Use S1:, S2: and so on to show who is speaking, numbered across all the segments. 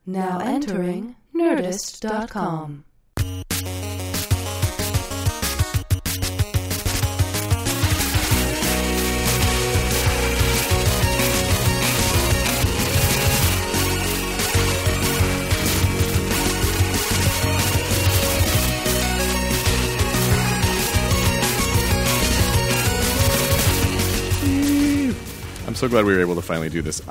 S1: Now entering Nerdist.com.
S2: I'm so glad we were able to finally do this.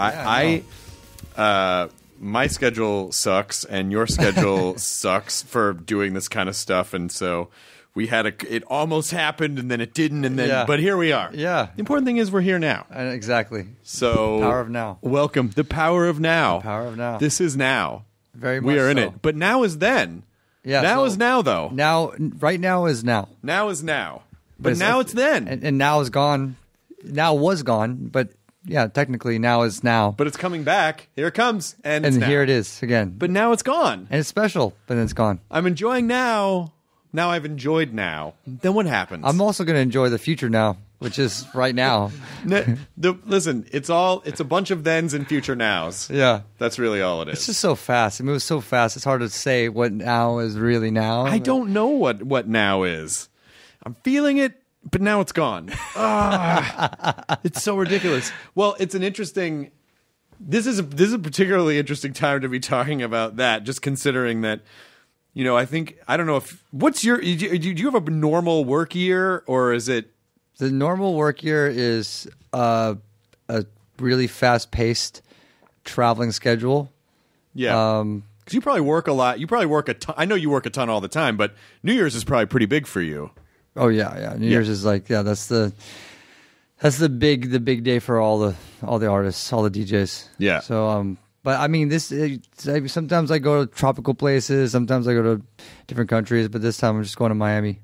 S2: My schedule sucks, and your schedule sucks for doing this kind of stuff, and so we had it almost happened, and then it didn't, and then but here we are.
S3: Yeah.
S2: The important thing is we're here now.
S3: Exactly.
S2: So
S3: Power of now.
S2: Welcome. The power of now.
S3: The power of now.
S2: This is now.
S3: Very much
S2: we are in
S3: so.
S2: it. But now is then.
S3: Yeah.
S2: Now is now, though.
S3: Right now is now.
S2: Now is now. But now it's then.
S3: And now is gone. Now was gone, but yeah, technically now is now.
S2: But it's coming back. Here it comes. And
S3: here it is again.
S2: But now it's gone.
S3: And it's special, but then it's gone.
S2: I'm enjoying now. Now I've enjoyed now. Then what happens?
S3: I'm also going to enjoy the future now, which is right now.
S2: Listen, it's a bunch of thens and future nows.
S3: Yeah.
S2: That's really all it is.
S3: It's just so fast. It moves so fast. It's hard to say what now is really now.
S2: I don't know what now is. I'm feeling it, but now it's gone. It's so ridiculous. Well, it's an interesting. This is a particularly interesting time to be talking about that. Just considering that, I don't know if what's your. Do you have a normal work year, or is it?
S3: The normal work year is a really fast-paced traveling schedule.
S2: Yeah. Because you probably work a lot. You probably work a ton. I know you work a ton all the time, but New Year's is probably pretty big for you.
S3: Oh yeah. New Year's is that's the big day for all the artists, all the DJs.
S2: Yeah.
S3: So but I mean sometimes I go to tropical places, sometimes I go to different countries, but this time I'm just going to Miami.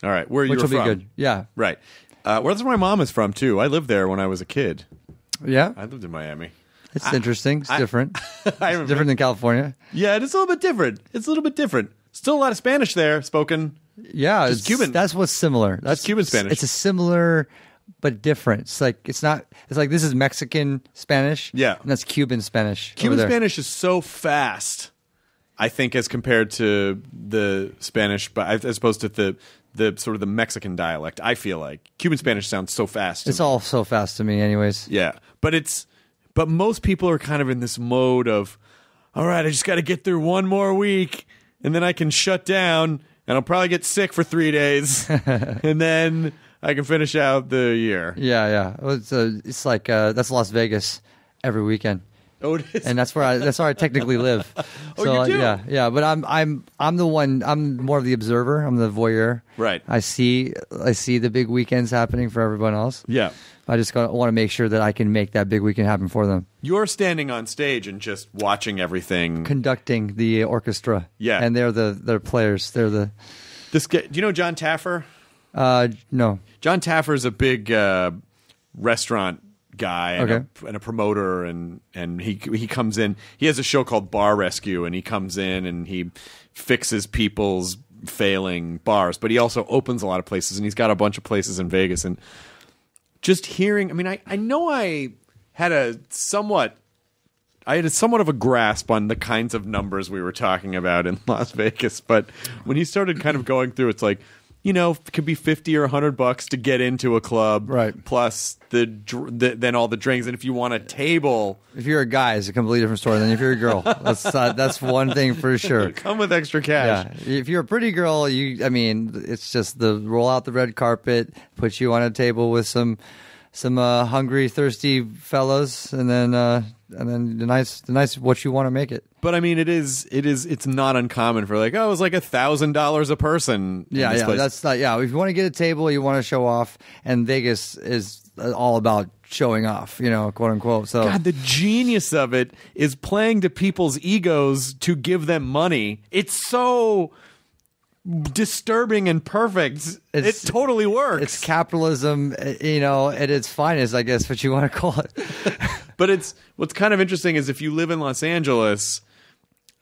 S2: All right, where you
S3: which
S2: were
S3: will
S2: from?
S3: Be good. Yeah.
S2: Right. Well, that's where my mom is from too. I lived there when I was a kid.
S3: Yeah.
S2: I lived in Miami.
S3: It's interesting. It's different. It's different than California.
S2: Yeah, it's a little bit different. Still a lot of Spanish there spoken.
S3: Yeah,
S2: it's Cuban.
S3: That's what's similar. That's
S2: Cuban Spanish.
S3: It's a similar but different. It's like this is Mexican Spanish.
S2: Yeah.
S3: And that's Cuban Spanish.
S2: Cuban Spanish is so fast, I think, as compared to the Spanish, but as opposed to the sort of the Mexican dialect. I feel like Cuban Spanish sounds so fast.
S3: It's all so fast to me, anyways.
S2: Yeah, but most people are kind of in this mode of, all right, I just got to get through one more week, and then I can shut down, and I'll probably get sick for 3 days, and then I can finish out the year.
S3: Yeah. It's like that's Las Vegas every weekend.
S2: Oh, it is.
S3: And that's where I technically live.
S2: Oh, you do?
S3: Yeah. But I'm the one. I'm more of the observer. I'm the voyeur.
S2: Right.
S3: I see the big weekends happening for everyone else.
S2: Yeah.
S3: I just want to make sure that I can make that big weekend happen for them.
S2: You're standing on stage and just watching everything,
S3: conducting the orchestra.
S2: Yeah.
S3: And they're players. They're the.
S2: This guy, do you know John Taffer?
S3: No.
S2: John Taffer is a big restaurant guy and a promoter, and he comes in. He has a show called Bar Rescue, and he comes in and he fixes people's failing bars, but he also opens a lot of places, and he's got a bunch of places in Vegas. And just hearing, I mean, I know I had somewhat of a grasp on the kinds of numbers we were talking about in Las Vegas, but when he started kind of going through, it's like, it could be $50 or $100 to get into a club,
S3: right?
S2: Plus then all the drinks, and if you want a table,
S3: if you're a guy, it's a completely different story than if you're a girl. That's one thing for sure.
S2: Come with extra cash.
S3: Yeah. If you're a pretty girl, it's just the roll out the red carpet, put you on a table with some hungry, thirsty fellows, and then the nice what you want to make it.
S2: But I mean, it's not uncommon for it was like $1,000 a person.
S3: Yeah, that's not. Yeah, if you want to get a table, you want to show off, and Vegas is all about showing off, quote unquote. So
S2: God, the genius of it is playing to people's egos to give them money. It's so disturbing and perfect. It totally works.
S3: It's capitalism, at its finest, I guess, what you want to call it.
S2: But what's kind of interesting is if you live in Los Angeles,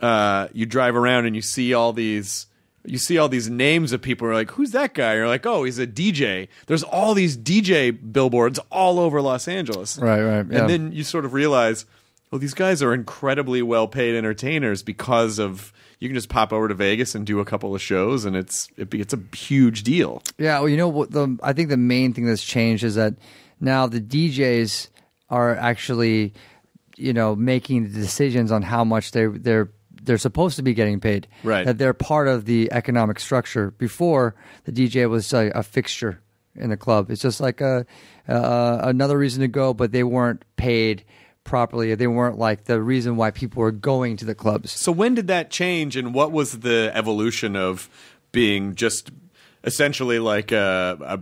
S2: you drive around and you see all these names of people who are like, who's that guy? You're like, oh, he's a DJ. There's all these DJ billboards all over Los Angeles.
S3: Right. Yeah.
S2: And then you sort of realize, Well, these guys are incredibly well-paid entertainers because of you can just pop over to Vegas and do a couple of shows, and it's a huge deal.
S3: Yeah, well, you know what? I think the main thing that's changed is that now the DJs are actually, making the decisions on how much they're supposed to be getting paid.
S2: Right.
S3: That they're part of the economic structure. Before, the DJ was a fixture in the club. It's just like another reason to go, but they weren't paid properly. They weren't like the reason why people were going to the clubs.
S2: So when did that change, and what was the evolution of being just essentially like a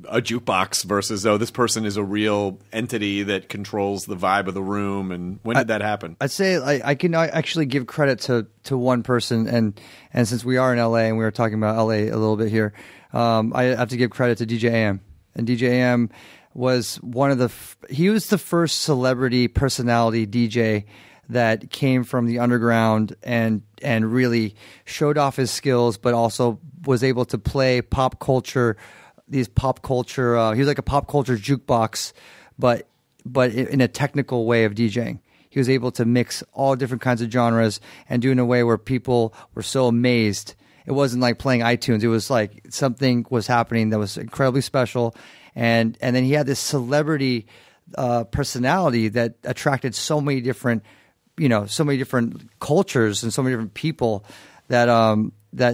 S2: jukebox versus this person is a real entity that controls the vibe of the room? And when did that happen? I'd
S3: say I can actually give credit to one person, and since we are in LA and we were talking about LA a little bit here, I have to give credit to DJ AM. And DJ AM was he was the first celebrity personality DJ that came from the underground and really showed off his skills, but also was able to play pop culture. He was like a pop culture jukebox, but in a technical way of DJing. He was able to mix all different kinds of genres and do it in a way where people were so amazed. It wasn't like playing iTunes. It was like something was happening that was incredibly special. And then he had this celebrity personality that attracted so many different cultures and so many different people that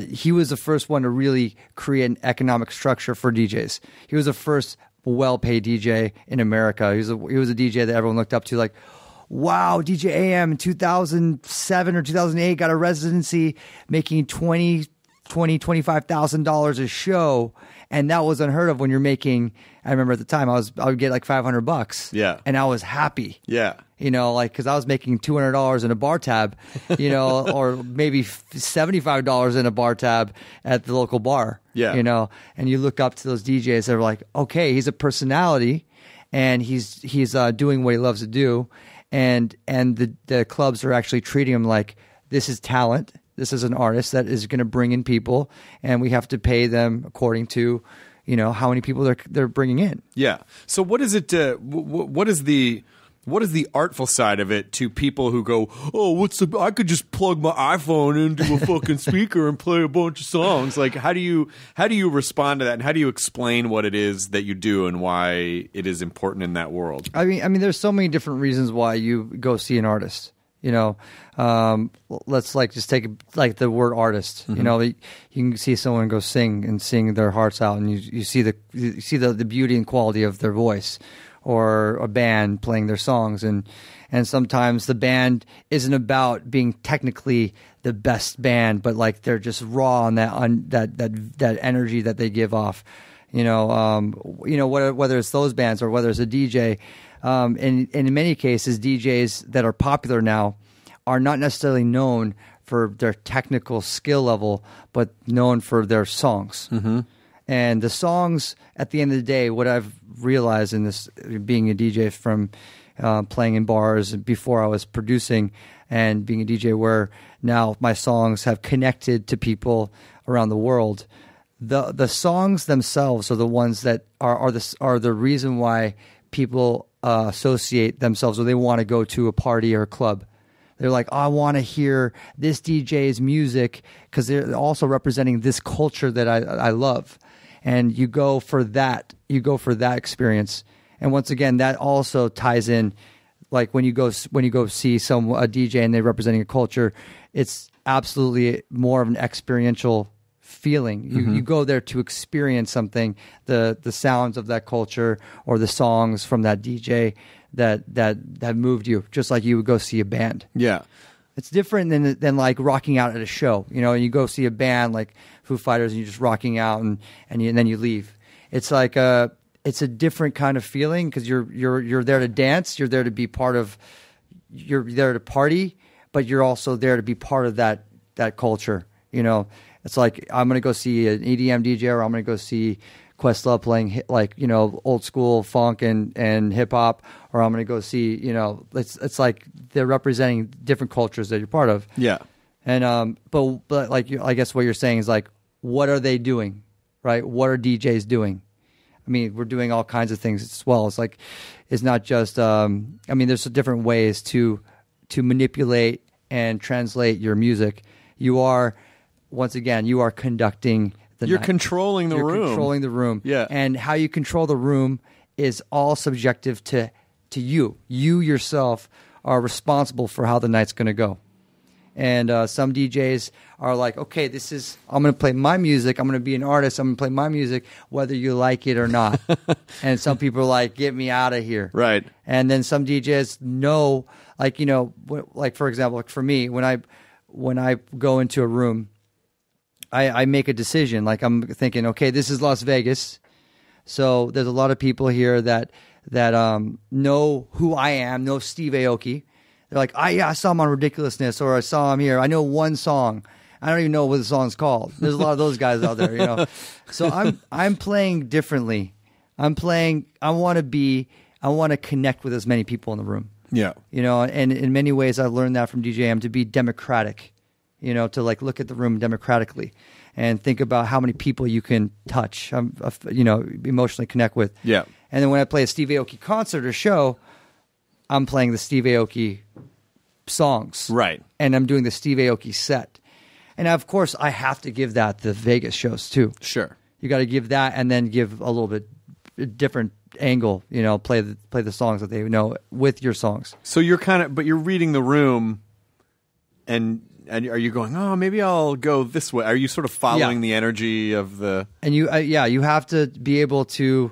S3: he was the first one to really create an economic structure for DJs. He was the first well-paid DJ in America. He was a DJ that everyone looked up to, like, wow, DJ AM in 2007 or 2008 got a residency making $25,000 a show, and that was unheard of when you're making. I remember at the time I would get like $500.
S2: Yeah,
S3: and I was happy.
S2: Yeah,
S3: because I was making $200 in a bar tab, or maybe $75 in a bar tab at the local bar.
S2: Yeah,
S3: and you look up to those DJs that are like, okay, he's a personality, and he's doing what he loves to do, and the clubs are actually treating him like this is talent. This is an artist that is going to bring in people, and we have to pay them according to, how many people they're bringing in.
S2: Yeah. So what is it? What is the artful side of it to people who go, oh, I could just plug my iPhone into a fucking speaker and play a bunch of songs. Like, how do you respond to that, and how do you explain what it is that you do and why it is important in that world?
S3: I mean, there's so many different reasons why you go see an artist. Let's just take the word artist.
S2: Mm-hmm.
S3: You can see someone go sing their hearts out, and you see the beauty and quality of their voice, or a band playing their songs, and sometimes the band isn't about being technically the best band, but like they're just raw on that energy that they give off. Whether it's those bands or whether it's a DJ. In many cases, DJs that are popular now are not necessarily known for their technical skill level, but known for their songs.
S2: Mm-hmm.
S3: And the songs, at the end of the day, what I've realized in this, being a DJ from playing in bars before I was producing, and being a DJ where now my songs have connected to people around the world, the songs themselves are the ones that are the reason why people associate themselves, or they want to go to a party or a club. They're like, oh, I want to hear this DJ's music because they're also representing this culture that I love. And you go for that. You go for that experience. And once again, that also ties in, like when you go see a DJ and they're representing a culture, it's absolutely more of an experiential feeling. You go there to experience something, the sounds of that culture or the songs from that DJ that moved you, just like you would go see a band.
S2: Yeah.
S3: It's different than like rocking out at a show. You go see a band like Foo Fighters and you're just rocking out and then you leave. It's like it's a different kind of feeling because you're there to dance, you're there to be part of, you're there to party, but you're also there to be part of that culture. It's like I'm going to go see an EDM DJ, or I'm going to go see Questlove playing old school funk and hip hop, or I'm going to go see it's like they're representing different cultures that you're part of.
S2: Yeah.
S3: And but like I guess what you're saying is like, what are they doing, right? What are DJs doing? I mean, we're doing all kinds of things as well. It's not just. I mean, there's different ways to manipulate and translate your music. You are, once again, you are conducting the.
S2: You're controlling the room.
S3: Controlling the room.
S2: Yeah.
S3: And how you control the room is all subjective to you. You yourself are responsible for how the night's going to go. And some DJs are like, okay, I'm going to play my music. I'm going to be an artist. I'm going to play my music, whether you like it or not. And some people are like, get me out of here.
S2: Right.
S3: And then some DJs know, like, you know, like for example, like for me, when I go into a room, I make a decision. Like I'm thinking, okay, this is Las Vegas. So there's a lot of people here that know who I am, know Steve Aoki. They're like, I saw him on Ridiculousness, or I saw him here. I know one song. I don't even know what the song's called. There's a lot of those guys out there, you know. So I'm playing differently. I want to connect with as many people in the room.
S2: Yeah.
S3: You know, and in many ways I've learned that from DJM, to be democratic, you know, to like look at the room democratically and think about how many people you can touch, you know, emotionally connect with.
S2: Yeah.
S3: And then when I play a Steve Aoki concert or show, I'm playing the Steve Aoki songs.
S2: Right.
S3: And I'm doing the Steve Aoki set. And of course, I have to give that the Vegas shows too.
S2: Sure.
S3: You got to give that, and then give a little bit different angle, you know, play the songs that they know with your songs.
S2: So you're but you're reading the room, and are you going, oh, maybe I'll go this way? Are you sort of following the energy of the...
S3: And you have to be able to...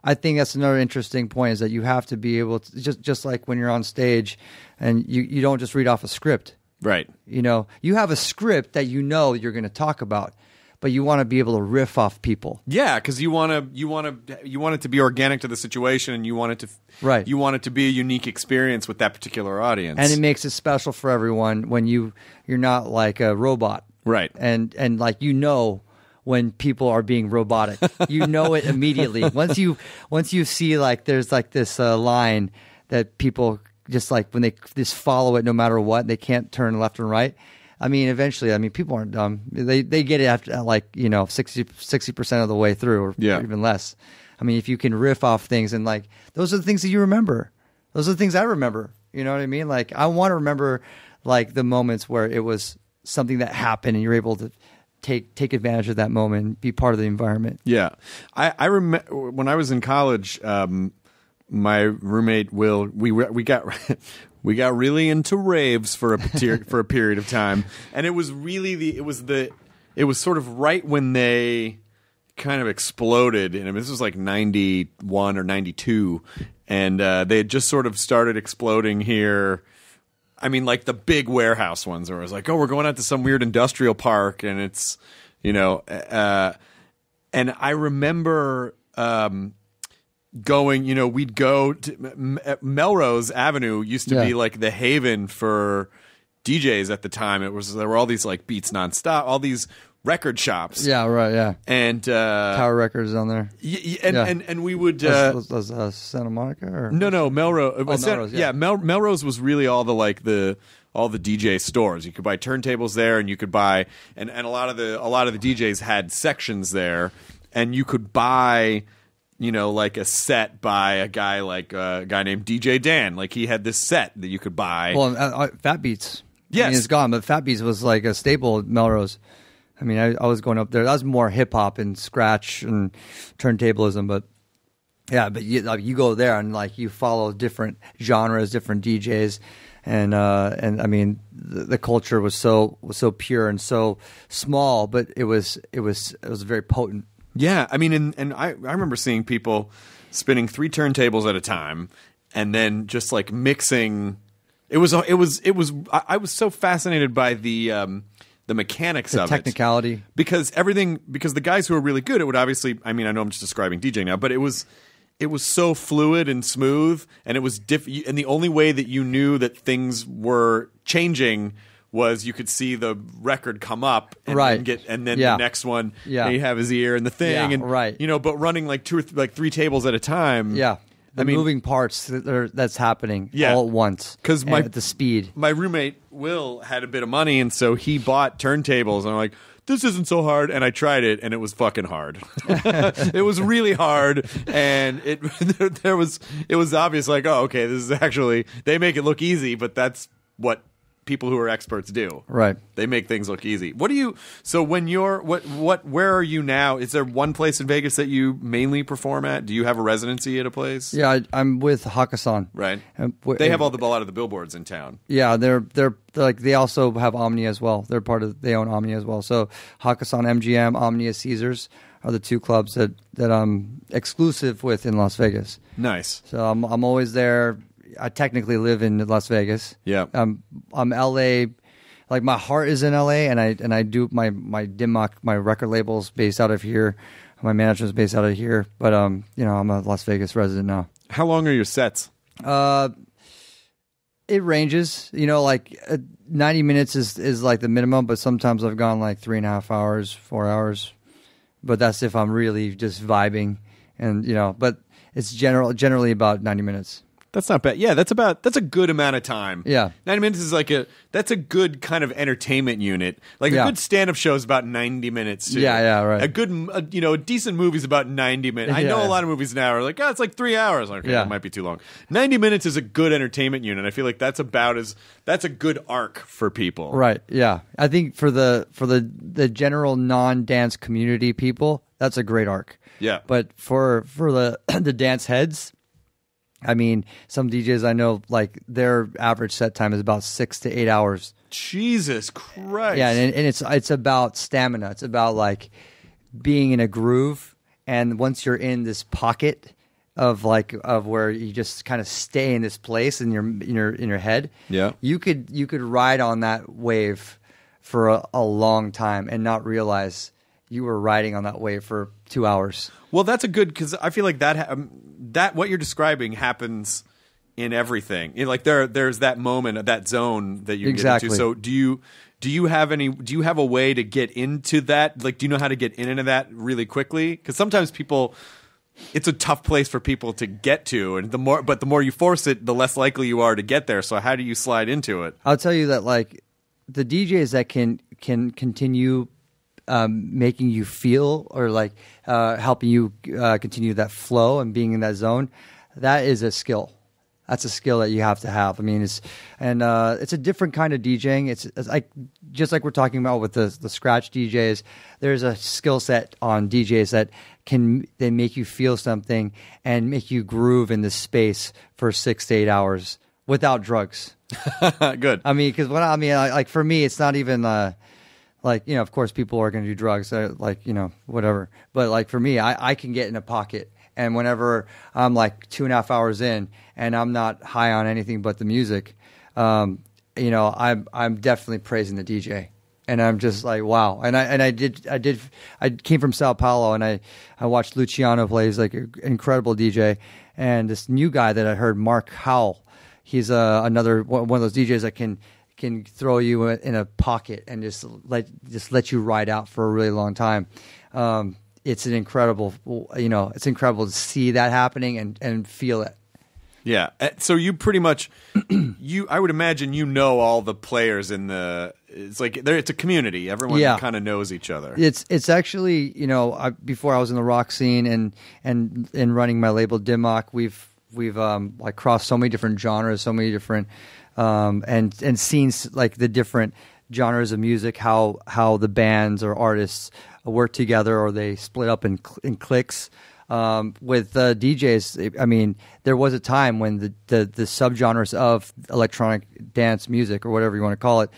S3: I think that's another interesting point, is that you have to be able to, just like when you're on stage, and you don't just read off a script.
S2: Right.
S3: You know, you have a script that you know you're going to talk about, but you want to be able to riff off people.
S2: Yeah, because you want it to be organic to the situation, and you want it to be a unique experience with that particular audience.
S3: And it makes it special for everyone when you're not like a robot.
S2: Right.
S3: And like, you know, when people are being robotic, you know it immediately. Once you see like there's like this line that people just like, when they just follow it no matter what, they can't turn left and right. I mean, eventually, people aren't dumb. They get it after like, you know, 60% of the way through, or even less. I mean, if you can riff off things, and like, those are the things that you remember. Those are the things I remember. You know what I mean? Like, I want to remember like the moments where it was something that happened and you're able to take advantage of that moment and be part of the environment.
S2: Yeah. I remember when I was in college, my roommate Will, we got really into raves for a period of time, and it was really it was sort of right when they kind of exploded. And I mean, this was like 91 or 92, and they had just sort of started exploding here. I mean, like the big warehouse ones, where it was like, oh, we're going out to some weird industrial park, and it's, you know, and I remember going, you know, we'd go to Melrose Avenue used to be like the haven for DJs at the time. There were all these like Beats Nonstop, all these record shops.
S3: Yeah, right, yeah.
S2: And
S3: Tower Records on there.
S2: And we would
S3: was Santa Monica, or
S2: no Melrose.
S3: Melrose, yeah.
S2: Melrose was really all the DJ stores. You could buy turntables there, and you could buy and a lot of the DJs had sections there, and you could buy, you know, like a set by a guy named DJ Dan. Like, he had this set that you could buy.
S3: Well, Fat Beats.
S2: Yes.
S3: I mean, it's gone, but Fat Beats was like a staple at Melrose. I mean, I was going up there. That was more hip hop and scratch and turntablism, but you go there and like you follow different genres, different DJs, and I mean the culture was so pure and so small, but it was very potent.
S2: Yeah, I mean, and I remember seeing people spinning 3 turntables at a time, and then just like mixing. I was so fascinated by the mechanics of
S3: technicality.
S2: It, because the guys who are really good, it would obviously, I mean, I know I'm just describing DJing now, but it was so fluid and smooth, and it was and the only way that you knew that things were changing was you could see the record come up and then the next one, you have his ear and the thing, and you know, but running like 2 or 3 tables at a time.
S3: Yeah. The moving parts that's happening all at once, because at the speed.
S2: My roommate Will had a bit of money, and so he bought turntables, and I'm like, this isn't so hard, and I tried it, and it was fucking hard. It was really hard, and it was obvious, like, oh, okay, this is actually, they make it look easy, but that's what people who are experts do.
S3: Right.
S2: They make things look easy. So when you're, where are you now? Is there one place in Vegas that you mainly perform at? Do you have a residency at a place?
S3: Yeah, I'm with Hakkasan.
S2: Right. They have all the lot of the billboards in town.
S3: Yeah, they're like, they also have Omni as well. They own Omni as well. So Hakkasan, MGM, Omnia, Caesars are the two clubs that I'm exclusive with in Las Vegas.
S2: Nice.
S3: So I'm always there. I technically live in Las Vegas.
S2: Yeah.
S3: I'm LA. Like, my heart is in LA, and I do my DIMOC, my record label's based out of here. My management's based out of here. But I'm a Las Vegas resident now.
S2: How long are your sets?
S3: It ranges. 90 minutes is like the minimum, but sometimes I've gone like 3.5 hours, 4 hours. But that's if I'm really just vibing, and but it's generally about 90 minutes.
S2: That's not bad. Yeah, that's a good amount of time.
S3: Yeah.
S2: 90 minutes is that's a good kind of entertainment unit. Like, a good stand-up show is about 90 minutes too.
S3: Yeah, right.
S2: A decent movie is about 90 minutes. I know a lot of movies now are like, it's like 3 hours. Okay, that might be too long. 90 minutes is a good entertainment unit. I feel like that's a good arc for people.
S3: Right. Yeah. I think for the general non-dance community people, that's a great arc.
S2: Yeah.
S3: But for the dance heads, I mean, some DJs I know, like, their average set time is about 6 to 8 hours.
S2: Jesus Christ.
S3: Yeah, and it's about stamina. It's about, like, being in a groove, and once you're in this pocket of where you just kind of stay in this place in your head,
S2: yeah,
S3: you could ride on that wave for a long time and not realize you were riding on that wave for 2 hours.
S2: Well, that's because I feel like that what you're describing happens in everything. Like, there's that moment, that zone that you get into. So do you have a way to get into that? Like, do you know how to get into that really quickly? Because sometimes it's a tough place for people to get to, and the more you force it, the less likely you are to get there. So how do you slide into it?
S3: I'll tell you that, like, the DJs that can continue making you feel, or like helping you continue that flow and being in that zone, that is a skill. That's a skill that you have to have. I mean, it's a different kind of DJing. It's like, just like we're talking about with the scratch DJs, there's a skill set on DJs that they make you feel something and make you groove in this space for 6 to 8 hours without drugs.
S2: Good.
S3: I mean, because like, for me, it's not even like, of course people are going to do drugs, like, whatever. But like, for me, I can get in a pocket, and whenever I'm like 2.5 hours in and I'm not high on anything but the music, I'm definitely praising the DJ, and I'm just like, wow. And I came from Sao Paulo, and I watched Luciano play. He's like an incredible DJ, and this new guy that I heard, Mark Howell, he's another one of those DJs that can throw you in a pocket and just let you ride out for a really long time. It's incredible to see that happening and feel it.
S2: Yeah. So you pretty much, I would imagine all the players in it's like it's a community. Everyone kind of knows each other.
S3: It's actually, before I was in the rock scene and running my label DIMOC, we've like crossed so many different genres, so many different and seen like the different genres of music, how the bands or artists work together, or they split up in cliques. With DJs, I mean, there was a time when the subgenres of electronic dance music, or whatever you want to call it,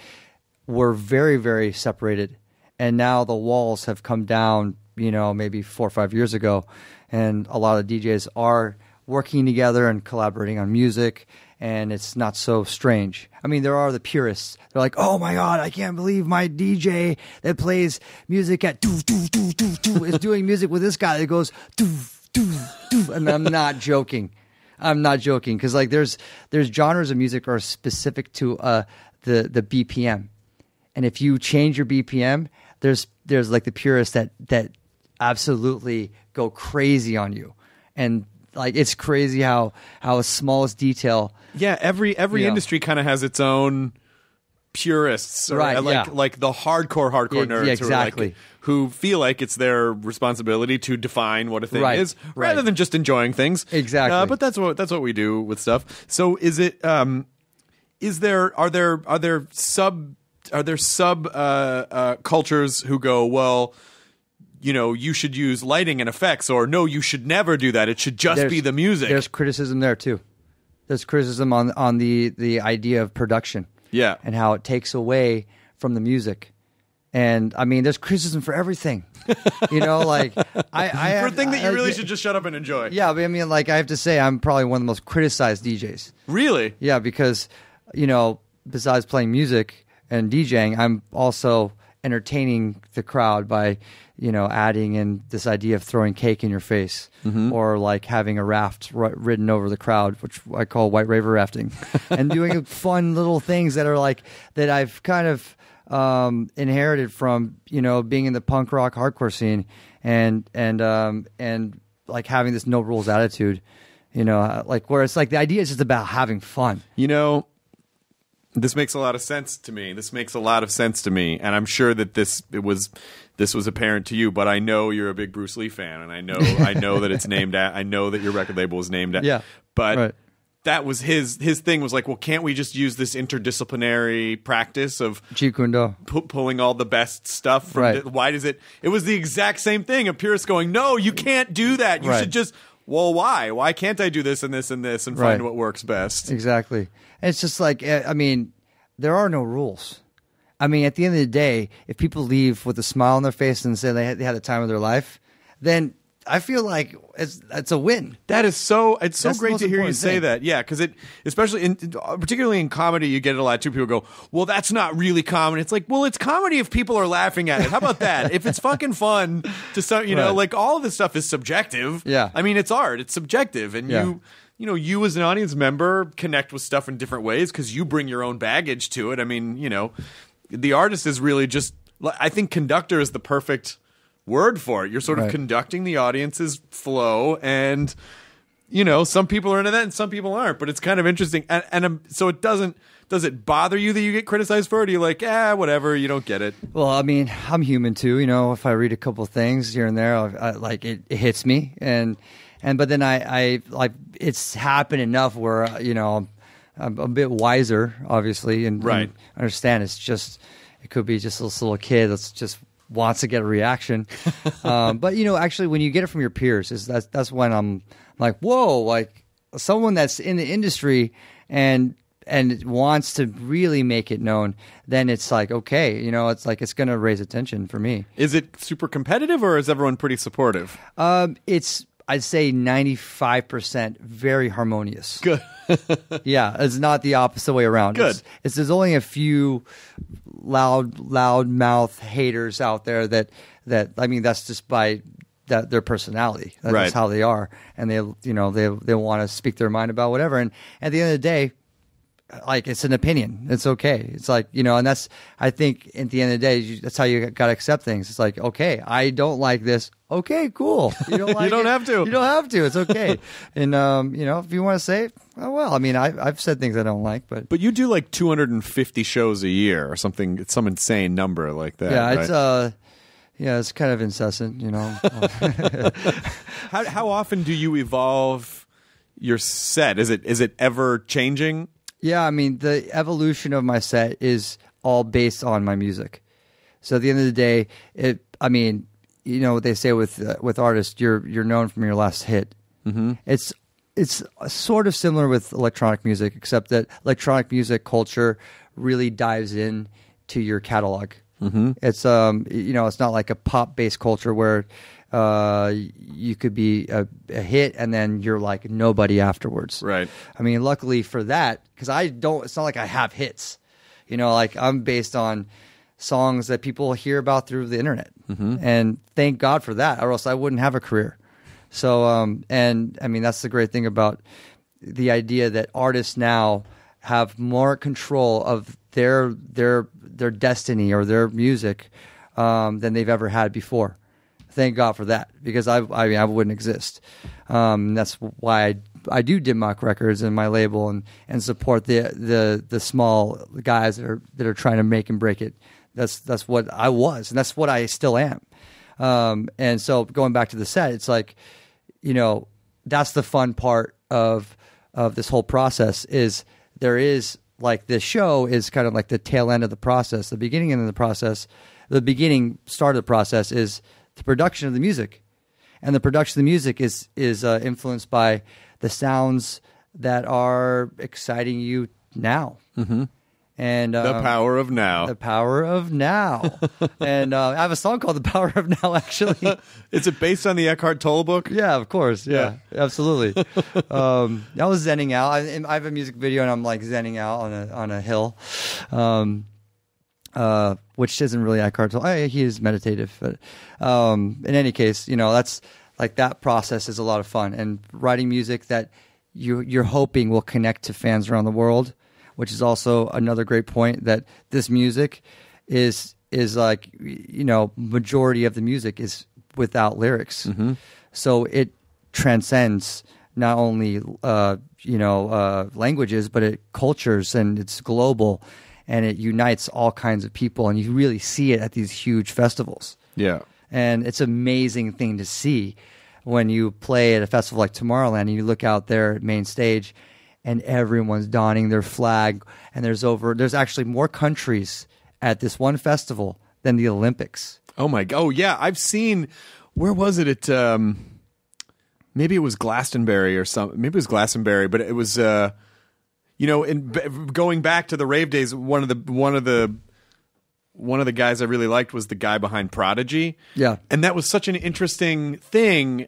S3: were very, very separated. And now the walls have come down, maybe 4 or 5 years ago, and a lot of DJs are working together and collaborating on music, and it's not so strange. I mean, there are the purists. They're like, oh my God, I can't believe my DJ that plays music at doo doo doo doo doo is doing music with this guy that goes doo doo doo. And I'm not joking. Because like there's genres of music that are specific to the BPM. And if you change your BPM, there's like the purists that absolutely go crazy on you. And like, it's crazy how the smallest detail.
S2: Yeah, every industry kind of has its own purists, or
S3: Right,
S2: like the hardcore nerds
S3: exactly.
S2: who feel like it's their responsibility to define what a thing is, rather than just enjoying things.
S3: Exactly.
S2: But that's what we do with stuff. So is it? Are there sub cultures who go, well, you should use lighting and effects, or no, you should never do that. It should just be the music.
S3: There's criticism there too. There's criticism on the idea of production.
S2: Yeah.
S3: And how it takes away from the music. And I mean, there's criticism for everything. Like
S2: for a thing that you really should just shut up and enjoy.
S3: Yeah, but I mean, like I have to say, I'm probably one of the most criticized DJs.
S2: Really?
S3: Yeah, because besides playing music and DJing, I'm also entertaining the crowd by adding in this idea of throwing cake in your face, or like having a raft ridden over the crowd, which I call white raver rafting, and doing fun little things that are like that I've kind of inherited from being in the punk rock hardcore scene, and like having this no rules attitude, like where it's like the idea is just about having fun.
S2: This makes a lot of sense to me. And I'm sure that this was apparent to you, but I know you're a big Bruce Lee fan, and I know that it's named at. I know that your record label is named at.
S3: Yeah,
S2: but
S3: right.
S2: That was his thing. Was like, well, can't we just use this interdisciplinary practice of
S3: Jeet Kune Do,
S2: pulling all the best stuff from?
S3: Right.
S2: Why does it? It was the exact same thing. A purist going, no, you can't do that. You should just. Well, why? Why can't I do this and this and this and find what works best?
S3: Exactly. And it's just like, I mean, there are no rules. I mean, at the end of the day, if people leave with a smile on their face and say they had the time of their life, then I feel like it's a win.
S2: That is so. It's so
S3: That's
S2: great to hear you say that. Yeah, because particularly in comedy, you get it a lot too. People go, "Well, that's not really comedy." It's like, well, it's comedy if people are laughing at it. How about that? If it's fucking fun to some, like all of this stuff is subjective.
S3: Yeah,
S2: I mean, it's art. It's subjective, and you as an audience member connect with stuff in different ways because you bring your own baggage to it. I mean, the artist is really just. I think conductor is the perfect word for it. You're sort of conducting the audience's flow, and some people are into that and some people aren't, but it's kind of interesting. And so it does it bother you that you get criticized for it? Or are you like, whatever, you don't get it?
S3: Well, I mean, I'm human too. If I read a couple of things here and there, it hits me, but then I like it's happened enough where I'm a bit wiser, obviously, and understand it could be just this little kid that's just wants to get a reaction. But actually when you get it from your peers, that's when I'm like, whoa, like someone that's in the industry and wants to really make it known, then it's like, okay, it's like it's going to raise attention for me.
S2: Is it super competitive or is everyone pretty supportive?
S3: It's, I'd say 95% very harmonious.
S2: Good.
S3: Yeah, it's not the opposite way around.
S2: Good.
S3: There's only a few loud mouth haters out there that I mean that's just by their personality. That's just how they are, and they want to speak their mind about whatever. And at the end of the day, like it's an opinion. It's okay. It's like and that's I think at the end of the day that's how you got to accept things. It's like, okay, I don't like this. Okay, cool. You don't like
S2: you don't have to.
S3: You don't have to. It's okay. And if you want to say, oh well. I mean, I've said things I don't like, but
S2: you do like 250 shows a year or something. It's some insane number like that.
S3: Yeah, it's it's kind of incessant.
S2: How often do you evolve your set? Is it ever changing?
S3: Yeah, I mean, the evolution of my set is all based on my music. So at the end of the day, what they say with artists, you're known from your last hit. Mm-hmm. It's sort of similar with electronic music, except that electronic music culture really dives in to your catalog. Mm-hmm. It's it's not like a pop based culture where you could be a hit and then you're like nobody afterwards.
S2: Right.
S3: I mean, luckily for that, because it's not like I have hits. Like I'm based on songs that people hear about through the internet. Mm-hmm. And thank God for that, or else I wouldn't have a career. So, and I mean, that's the great thing about the idea that artists now have more control of their destiny or their music than they've ever had before. Thank God for that, because I wouldn't exist. That's why Dim Mak Records and my label and support the small guys that are trying to make and break it. That's what I was, and that's what I still am. And so going back to the set, it's like, that's the fun part of this whole process is there is like this show is kind of like the tail end of the process. The beginning end of the process, start of the process is the production of the music. And the production of the music is influenced by the sounds that are exciting you now. Mm-hmm. And
S2: the power of now.
S3: The power of now. And I have a song called "The Power of Now." Actually,
S2: is it based on the Eckhart Tolle book?
S3: Yeah, of course. Yeah. Absolutely. I was zenning out. I have a music video, and I'm like zenning out on a hill. Which isn't really Eckhart Tolle. He is meditative, but in any case, that's like that process is a lot of fun, and writing music that you're hoping will connect to fans around the world, which is also another great point that this music is like majority of the music is without lyrics, so it transcends not only languages but it cultures, and it's global. And it unites all kinds of people, and you really see it at these huge festivals. Yeah. And it's an amazing thing to see when you play at a festival like Tomorrowland and you look out there at main stage and everyone's donning their flag, and there's actually more countries at this one festival than the Olympics.
S2: Oh my god. Oh yeah, I've seen, where was it at maybe it was Glastonbury or something. Maybe it was Glastonbury, but it was going back to the rave days, one of the guys I really liked was the guy behind Prodigy. Yeah, and that was such an interesting thing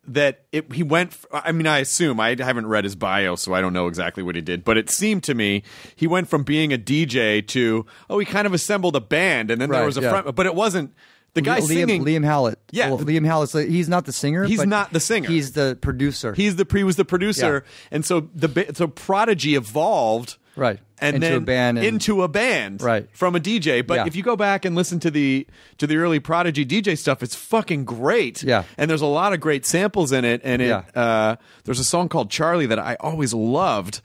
S2: that he went. I mean, I assume I haven't read his bio, so I don't know exactly what he did, but it seemed to me he went from being a DJ to he kind of assembled a band, and then there was a front, but it wasn't. The guy singing,
S3: Liam Howlett.
S2: Yeah,
S3: well, Liam Howlett. He's not the singer.
S2: He's not the singer.
S3: He's the producer.
S2: He was the producer, and so Prodigy evolved and into a band from a DJ. But if you go back and listen to the early Prodigy DJ stuff, it's fucking great. Yeah, and there's a lot of great samples in it. And there's a song called Charlie that I always loved,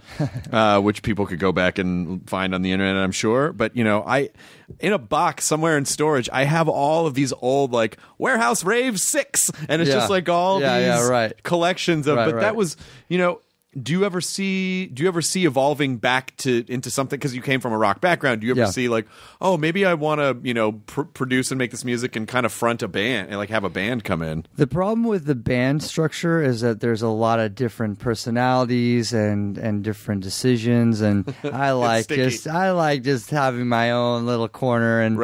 S2: which people could go back and find on the internet, I'm sure. But in a box somewhere in storage, I have all of these old like Warehouse Rave 6, and it's just like all these collections of. That was Do you ever see evolving back into something, because you came from a rock background? Do you ever see like, oh, maybe I want to produce and make this music and kind of front a band and like have a band come in? The
S3: problem with the band structure is that there's a lot of different personalities and different decisions, and I like just having my own little corner and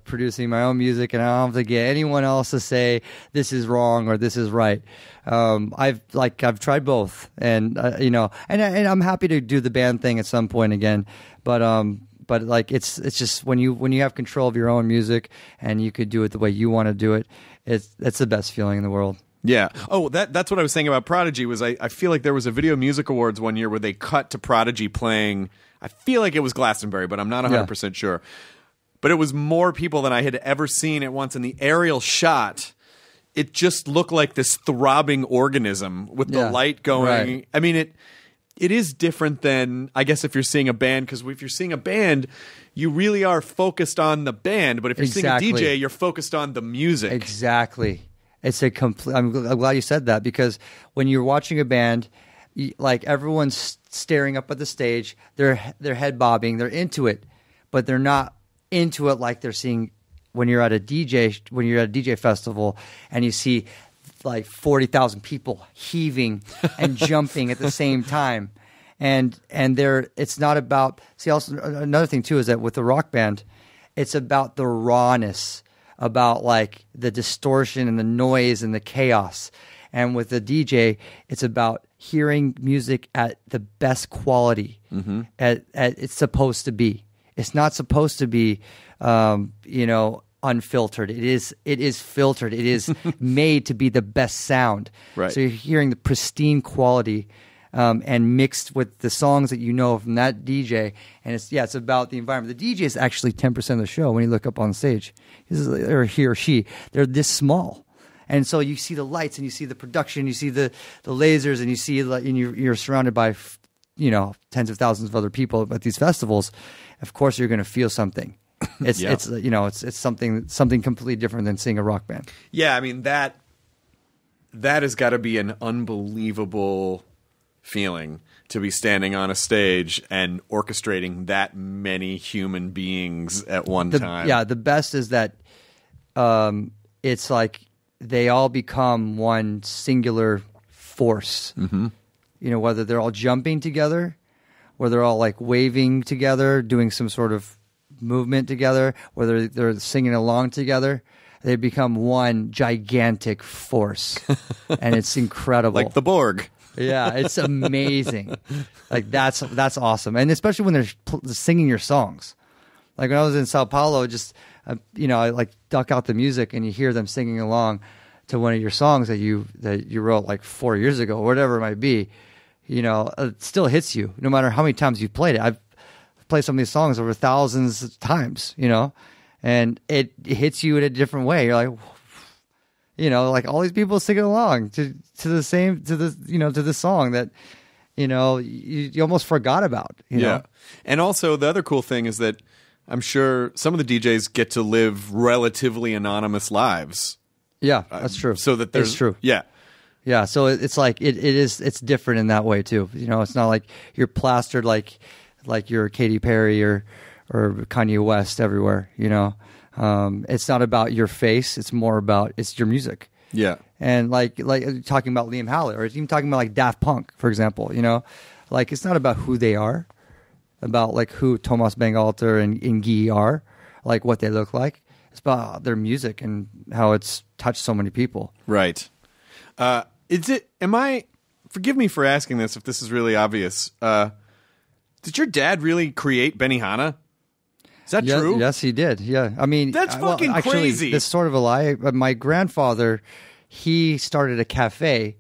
S3: producing my own music, and I don't have to get anyone else to say this is wrong or this is right. I've tried both, and and I'm happy to do the band thing at some point again, but like it's just when you have control of your own music and you could do it the way you want to do it, it's the best feeling in the world.
S2: Yeah. Oh, that's what I was saying about Prodigy. Was I feel like there was a Video Music Awards one year where they cut to Prodigy playing. I feel like it was Glastonbury, but I'm not 100% sure. But it was more people than I had ever seen at once, and the aerial shot, it just looked like this throbbing organism with the light going. Right. I mean, it is different than, I guess, if you're seeing a band, because if you're seeing a band, you really are focused on the band. But if you're seeing a DJ, you're focused on the music.
S3: Exactly. It's a complete. I'm glad you said that, because when you're watching a band, like everyone's staring up at the stage, they're head bobbing, they're into it, but they're not into it like they're seeing. When you're at a DJ festival and you see like 40,000 people heaving and jumping at the same time, and it's not about. See, also another thing too is that with the rock band, it's about the rawness, about like the distortion and the noise and the chaos. And with the DJ, it's about hearing music at the best quality at it's supposed to be. It's not supposed to be, unfiltered. It is filtered. It is made to be the best sound. Right. So you're hearing the pristine quality, and mixed with the songs that you know from that DJ. And it's about the environment. The DJ is actually 10% of the show when you look up on stage, or he or she. They're this small, And so you see the lights and you see the production, you see the lasers, and you see and you're surrounded by tens of thousands of other people at these festivals. Of course, you're going to feel something. It's it's something completely different than seeing a rock band.
S2: Yeah, I mean that has got to be an unbelievable feeling to be standing on a stage and orchestrating that many human beings at one time.
S3: Yeah, the best is that it's like they all become one singular force.
S2: Mm-hmm.
S3: Whether they're all jumping together, whether they're all like waving together, doing some sort of movement together, whether they're singing along together, they become one gigantic force. And it's incredible.
S2: Like the Borg.
S3: Yeah, it's amazing. Like that's awesome, and especially when they're singing your songs. Like when I was in Sao Paulo, just I like duck out the music, and you hear them singing along to one of your songs that you wrote like 4 years ago, or whatever it might be. It still hits you, no matter how many times you've played it. I've played some of these songs over thousands of times, and it hits you in a different way. You're like, like all these people singing along to the song that, you almost forgot about. You know?
S2: And also the other cool thing is that I'm sure some of the DJs get to live relatively anonymous lives.
S3: Yeah, that's true.
S2: So that there's
S3: true.
S2: Yeah.
S3: Yeah. So it's like, it's different in that way too. It's not like you're plastered like you're Katy Perry or Kanye West everywhere, It's not about your face. It's more about it's your music.
S2: Yeah.
S3: And like talking about Liam Howlett, or even talking about like Daft Punk, for example, like it's not about who they are, about like who Thomas Bangalter and Guy are, like what they look like. It's about their music and how it's touched so many people.
S2: Right. Forgive me for asking this if this is really obvious. Did your dad really create Benihana? Is that true?
S3: Yes, he did. Yeah. I mean,
S2: that's fucking crazy.
S3: This is sort of a lie. My grandfather, he started a cafe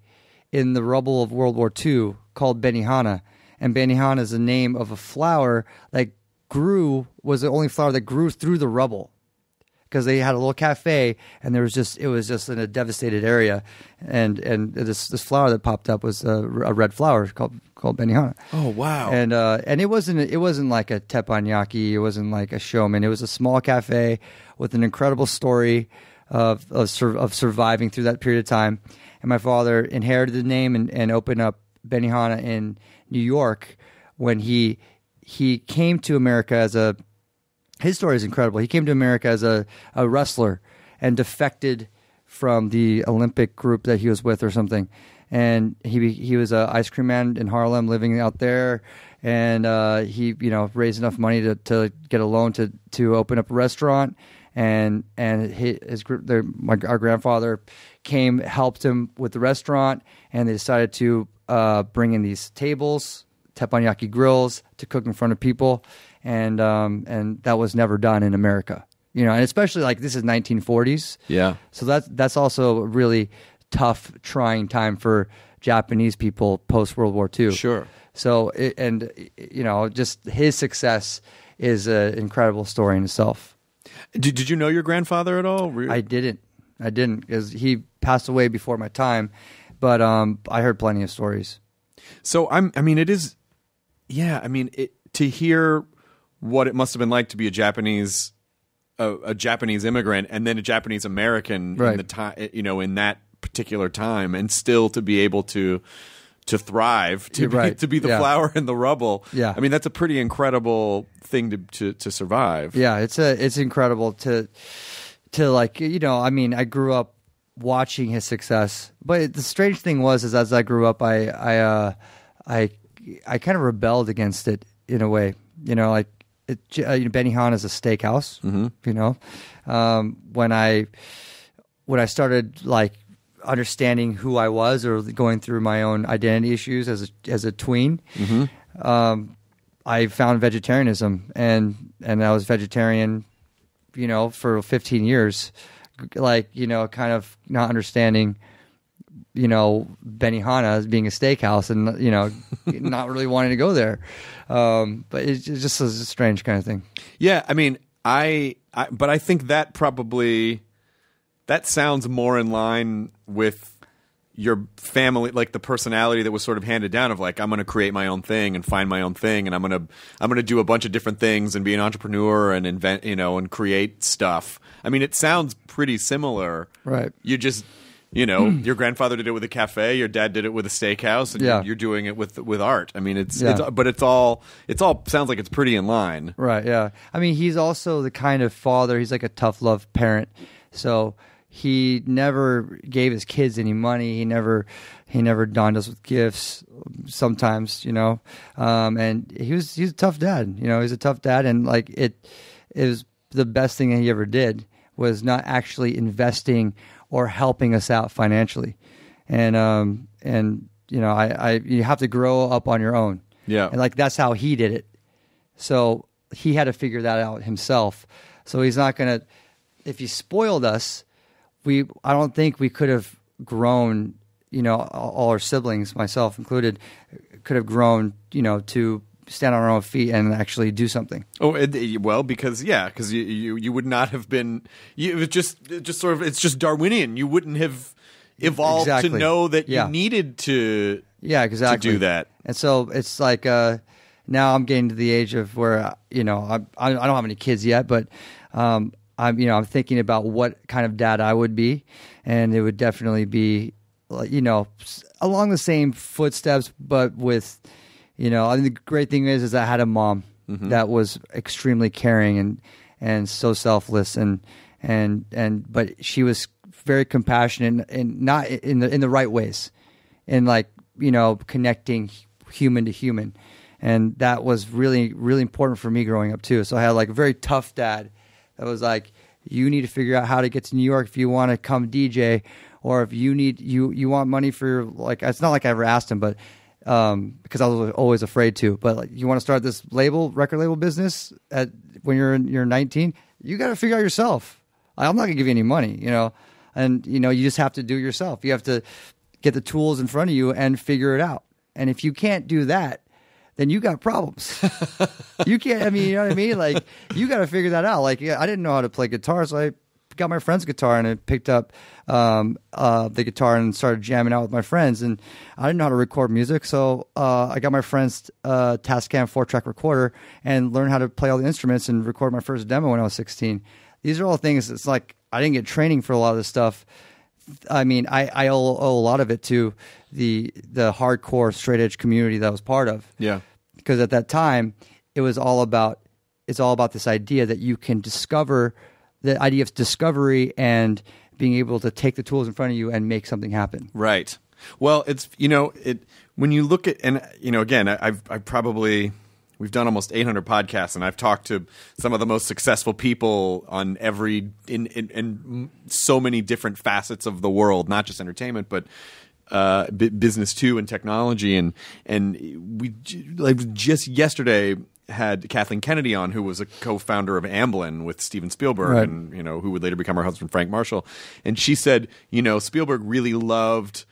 S3: in the rubble of World War II called Benihana. And Benihana is the name of a flower that was the only flower that grew through the rubble. Because they had a little cafe, and it was just in a devastated area, and this flower that popped up was a red flower called Benihana.
S2: Oh wow!
S3: And it wasn't like a teppanyaki, it wasn't like a showman. It was a small cafe with an incredible story of surviving through that period of time. And my father inherited the name and opened up Benihana in New York when he came to America as a. His story is incredible. He came to America as a wrestler and defected from the Olympic group that he was with or something. And he was an ice cream man in Harlem living out there. And he raised enough money to get a loan to open up a restaurant. And his group, our grandfather helped him with the restaurant. And they decided to bring in these tables, teppanyaki grills, to cook in front of people. And that was never done in America, and especially like this is 1940s. Yeah. So that's also a really tough, trying time for Japanese people post World War II.
S2: Sure.
S3: So just his success is an incredible story in itself.
S2: Did you know your grandfather at all?
S3: I didn't because he passed away before my time, but I heard plenty of stories.
S2: So to hear what it must have been like to be a Japanese immigrant and then a Japanese American in the time, in that particular time, and still to be able to thrive, to be the flower in the rubble.
S3: Yeah.
S2: I mean, that's a pretty incredible thing to survive.
S3: Yeah, it's incredible to like, I grew up watching his success, but the strange thing was as I grew up, I kind of rebelled against it in a way, Benihana is a steakhouse.
S2: Mm-hmm.
S3: When I started like understanding who I was or going through my own identity issues as a tween,
S2: mm-hmm.
S3: I found vegetarianism and I was vegetarian, for 15 years, like, kind of not understanding, Benihana as being a steakhouse and, not really wanting to go there. But it's just a strange kind of thing.
S2: Yeah. I mean, but I think that probably that sounds more in line with your family, like the personality that was sort of handed down of like, I'm going to create my own thing and find my own thing, and I'm going to do a bunch of different things and be an entrepreneur and invent, and create stuff. I mean, it sounds pretty similar.
S3: Right.
S2: You just, your grandfather did it with a cafe, your dad did it with a steakhouse, and you're doing it with art. I mean, it's all sounds like it's pretty in line.
S3: Right. Yeah. I mean, he's also the kind of father. He's like a tough love parent. So he never gave his kids any money. He never donned us with gifts. Sometimes, and he's a tough dad. He's a tough dad, and like it was the best thing that he ever did was not actually investing or helping us out financially. And you have to grow up on your own.
S2: Yeah,
S3: and like that's how he did it. So he had to figure that out himself. So he's not gonna. If he spoiled us, I don't think we could have grown, all our siblings, myself included, could have grown, to stand on our own feet and actually do something.
S2: Oh, well, because you would not have been. It was just sort of, it's just Darwinian. You wouldn't have evolved to know that you needed to. Yeah, exactly. To do that.
S3: And so it's like now I'm getting to the age of where I don't have any kids yet, but. I'm thinking about what kind of dad I would be, and it would definitely be, along the same footsteps, but with, I think the great thing is I had a mom that was extremely caring and so selfless, but she was very compassionate and not in the right ways, and like connecting human to human, and that was really really important for me growing up too. So I had like a very tough dad. That was like, you need to figure out how to get to New York if you want to come DJ, or if you need you want money for your, like, it's not like I ever asked him, but because I was always afraid to. But like, you want to start this record label business when you're 19, you got to figure out yourself. I'm not gonna give you any money, and you just have to do it yourself. You have to get the tools in front of you and figure it out. And if you can't do that, then you got problems. You can't, you know what I mean? Like, you got to figure that out. Like, I didn't know how to play guitar, so I got my friend's guitar and I picked up the guitar and started jamming out with my friends. And I didn't know how to record music, so I got my friend's Tascam 4-track recorder and learned how to play all the instruments and record my first demo when I was 16. These are all things, it's like, I didn't get training for a lot of this stuff. I mean, I owe a lot of it to the hardcore straight edge community that I was part of.
S2: Yeah.
S3: Because at that time, it's all about this idea that you can discover, the idea of discovery and being able to take the tools in front of you and make something happen.
S2: Right. Well, it's, when you look at, and, again, we've done almost 800 podcasts, and I've talked to some of the most successful people on in so many different facets of the world, not just entertainment, but business too, and technology. And we just yesterday had Kathleen Kennedy on, who was a co-founder of Amblin with Steven Spielberg,
S3: right.
S2: and who would later become her husband, Frank Marshall. And she said, Spielberg really loved.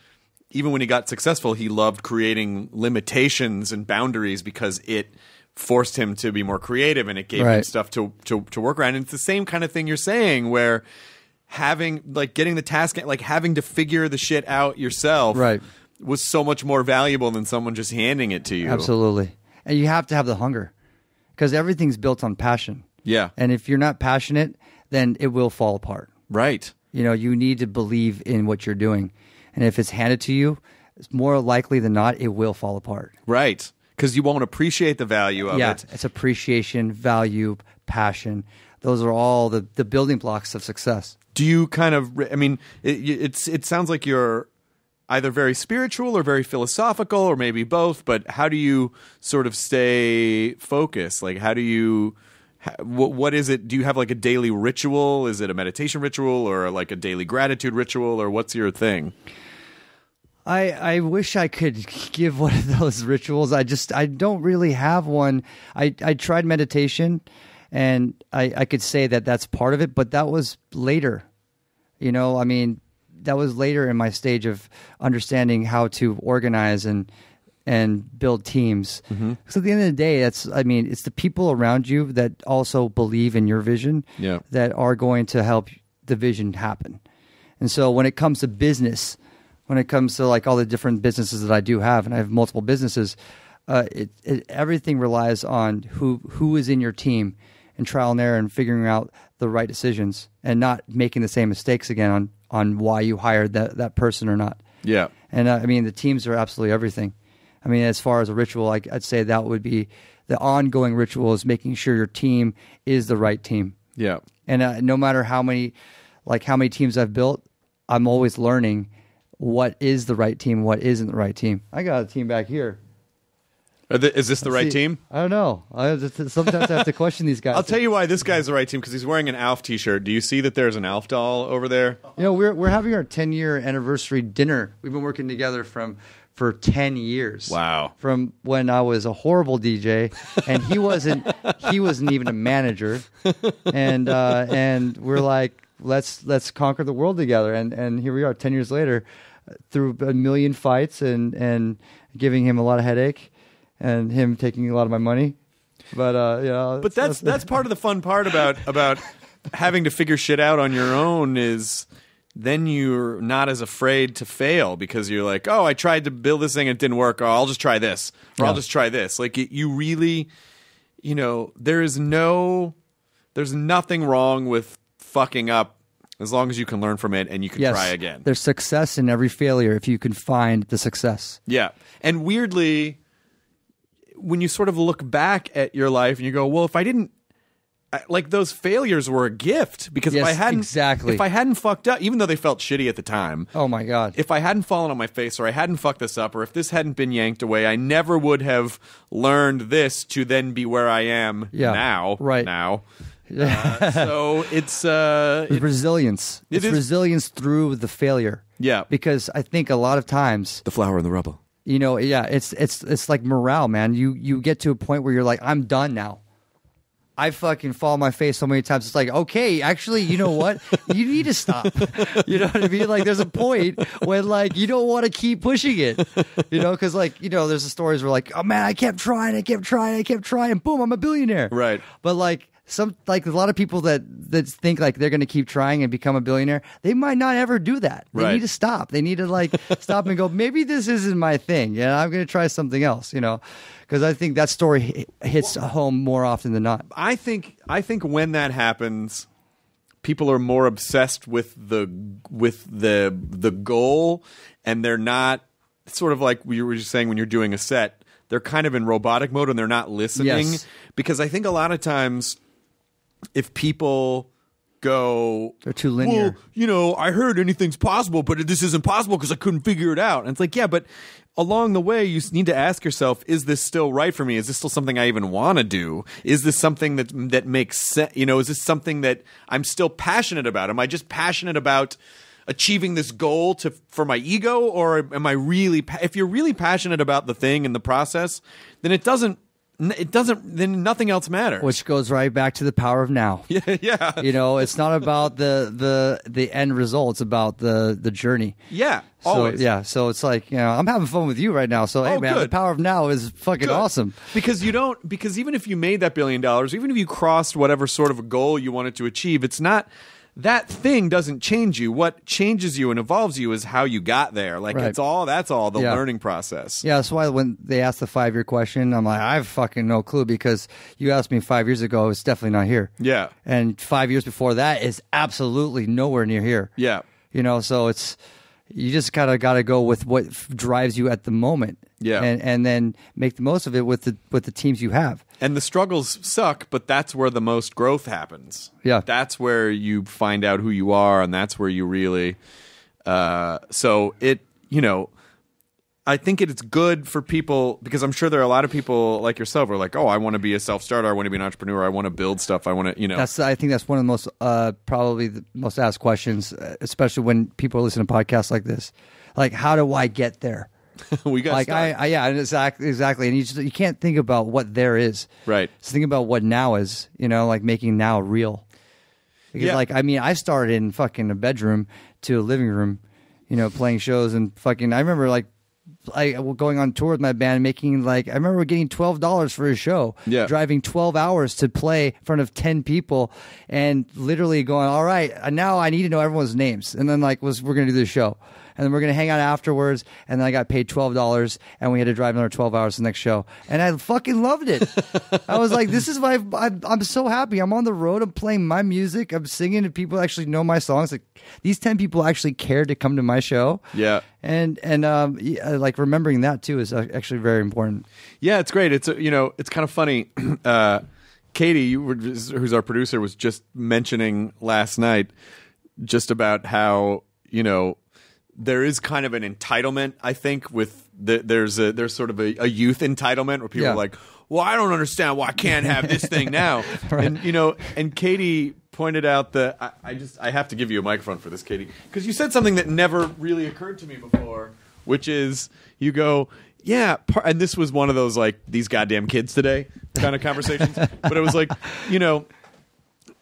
S2: Even when he got successful, he loved creating limitations and boundaries because it forced him to be more creative, and it gave him stuff to work around. And it's the same kind of thing you're saying, where getting the task, like having to figure the shit out yourself, was so much more valuable than someone just handing it to you.
S3: Absolutely. And you have to have the hunger, because everything's built on passion.
S2: Yeah.
S3: And if you're not passionate, then it will fall apart.
S2: Right.
S3: You need to believe in what you're doing. And if it's handed to you, it's more likely than not, it will fall apart.
S2: Right. Because you won't appreciate the value of it.
S3: Yeah, it's appreciation, value, passion. Those are all the building blocks of success.
S2: Do you kind of, it sounds like you're either very spiritual or very philosophical, or maybe both, but how do you sort of stay focused? Like, how do you, what is it? Do you have like a daily ritual? Is it a meditation ritual, or like a daily gratitude ritual, or what's your thing?
S3: I wish I could give one of those rituals. I don't really have one. I tried meditation, and I could say that that's part of it, but that was later. That was later in my stage of understanding how to organize and build teams. Mm-hmm. So at the end of the day, it's the people around you that also believe in your vision that are going to help the vision happen. And so when it comes to business, when it comes to like all the different businesses that I do have, and I have multiple businesses, everything relies on who is in your team and trial and error and figuring out the right decisions and not making the same mistakes again on why you hired that person or not.
S2: Yeah.
S3: And I mean, the teams are absolutely everything. I mean, as far as a ritual, I'd say that would be the ongoing ritual is making sure your team is the right team.
S2: Yeah.
S3: And no matter how many teams I've built, I'm always learning what is the right team, what isn't the right team. I got a team back here.
S2: Is this the right team?
S3: I don't know. Sometimes I have to question these guys.
S2: I'll tell you why this guy's the right team, because he's wearing an Alf t-shirt. Do you see that there's an Alf doll over there?
S3: You know, we're having our 10-year anniversary dinner. We've been working together for 10 years.
S2: Wow.
S3: From when I was a horrible DJ and he wasn't even a manager. And we're like, let's conquer the world together. And here we are 10 years later through a million fights and giving him a lot of headache and him taking a lot of my money. But you know,
S2: but that's part of the fun part about having to figure shit out on your own is then you're not as afraid to fail because you're like, oh, I tried to build this thing and it didn't work. Oh, I'll just try this, or I'll just try this. Like you really, you know, there's nothing wrong with fucking up as long as you can learn from it and you can try again.
S3: There's success in every failure if you can find the success.
S2: Yeah, and weirdly, when you sort of look back at your life and you go, well, if I didn't, like those failures were a gift because if I hadn't fucked up, even though they felt shitty at the time.
S3: Oh my God.
S2: If I hadn't fallen on my face or I hadn't fucked this up or if this hadn't been yanked away, I never would have learned this to then be where I am now.
S3: Right.
S2: Now. So it's
S3: resilience. It's resilience through the failure.
S2: Yeah.
S3: Because I think a lot of times
S2: the flower in the rubble.
S3: You know, yeah, it's like morale, man. You get to a point where you're like, I'm done now. I fucking fall on my face so many times. It's like, okay, actually, you know what? You need to stop. You know what I mean? Like, there's a point when, like, you don't want to keep pushing it. You know, because, like, you know, there's the stories where, like, oh, man, I kept trying. Boom, I'm a billionaire.
S2: Right.
S3: But, like, a lot of people that think like they're going to keep trying and become a billionaire, they might not ever do that. They need to stop. They need to like stop and go, maybe this isn't my thing. Yeah, I'm going to try something else, you know, because I think that story hits home more often than not.
S2: I think when that happens, people are more obsessed with the goal, and they're not sort of like we were just saying when you're doing a set, they're kind of in robotic mode and they're not listening.
S3: Yes.
S2: Because I think a lot of times, if people go,
S3: they're too linear.
S2: Well, you know, I heard anything's possible, but this isn't possible because I couldn't figure it out. And it's like, yeah, but along the way, you need to ask yourself, is this still right for me? Is this still something I even want to do? Is this something that makes sense? You know, is this something that I'm still passionate about? Am I just passionate about achieving this goal for my ego, or am I really? If you're really passionate about the thing and the process, then it doesn't. Then nothing else matters.
S3: Which goes right back to the power of now.
S2: Yeah.
S3: You know, it's not about the end result. It's about the journey.
S2: Yeah, always.
S3: So it's like, you know, I'm having fun with you right now. So, hey, man,
S2: good.
S3: The power of now is fucking awesome.
S2: Because even if you made that $1 billion, even if you crossed whatever sort of a goal you wanted to achieve, it's not... That thing doesn't change you. What changes you and evolves you is how you got there. Like that's all the learning process.
S3: Yeah, that's why when they asked the 5-year question, I'm like, I have fucking no clue because you asked me 5 years ago, it's definitely not here.
S2: Yeah.
S3: And 5 years before that is absolutely nowhere near here.
S2: Yeah.
S3: You know, so you just kind of got to go with what drives you at the moment.
S2: Yeah.
S3: And then make the most of it with the teams you have.
S2: And the struggles suck, but that's where the most growth happens.
S3: Yeah.
S2: That's where you find out who you are, and that's where you really so it, you know, I think it's good for people because I'm sure there are a lot of people like yourself who are like, oh, I want to be a self-starter, I want to be an entrepreneur, I want to build stuff, I want to, you know.
S3: I think that's one of the most probably the most asked questions, especially when people listen to podcasts like this. Like, how do I get there?
S2: We got
S3: like exactly, and you can't think about what there is,
S2: right?
S3: Just think about what now is, you know, like making now real. Because like, I mean, I started in fucking a bedroom to a living room, you know, playing shows and fucking. I remember like going on tour with my band, making I remember getting $12 for a show, driving 12 hours to play in front of 10 people, and literally going, all right, now I need to know everyone's names, and then we're going to do this show. And then we're going to hang out afterwards. And then I got paid $12, and we had to drive another 12 hours to the next show. And I fucking loved it. I was like, this is why I'm so happy. I'm on the road. I'm playing my music. I'm singing, and people actually know my songs. These 10 people actually cared to come to my show.
S2: Yeah.
S3: And remembering that, too, is actually very important.
S2: Yeah, it's great. It's it's kind of funny. Katie, who's our producer, was just mentioning last night just about how, there is kind of an entitlement, I think, with there's sort of a youth entitlement where people are like, well, I don't understand why I can't have this thing now. Right. And and Katie pointed out that I have to give you a microphone for this, Katie, because you said something that never really occurred to me before, which is you go, yeah, and this was one of those these goddamn kids today kind of conversations, but it was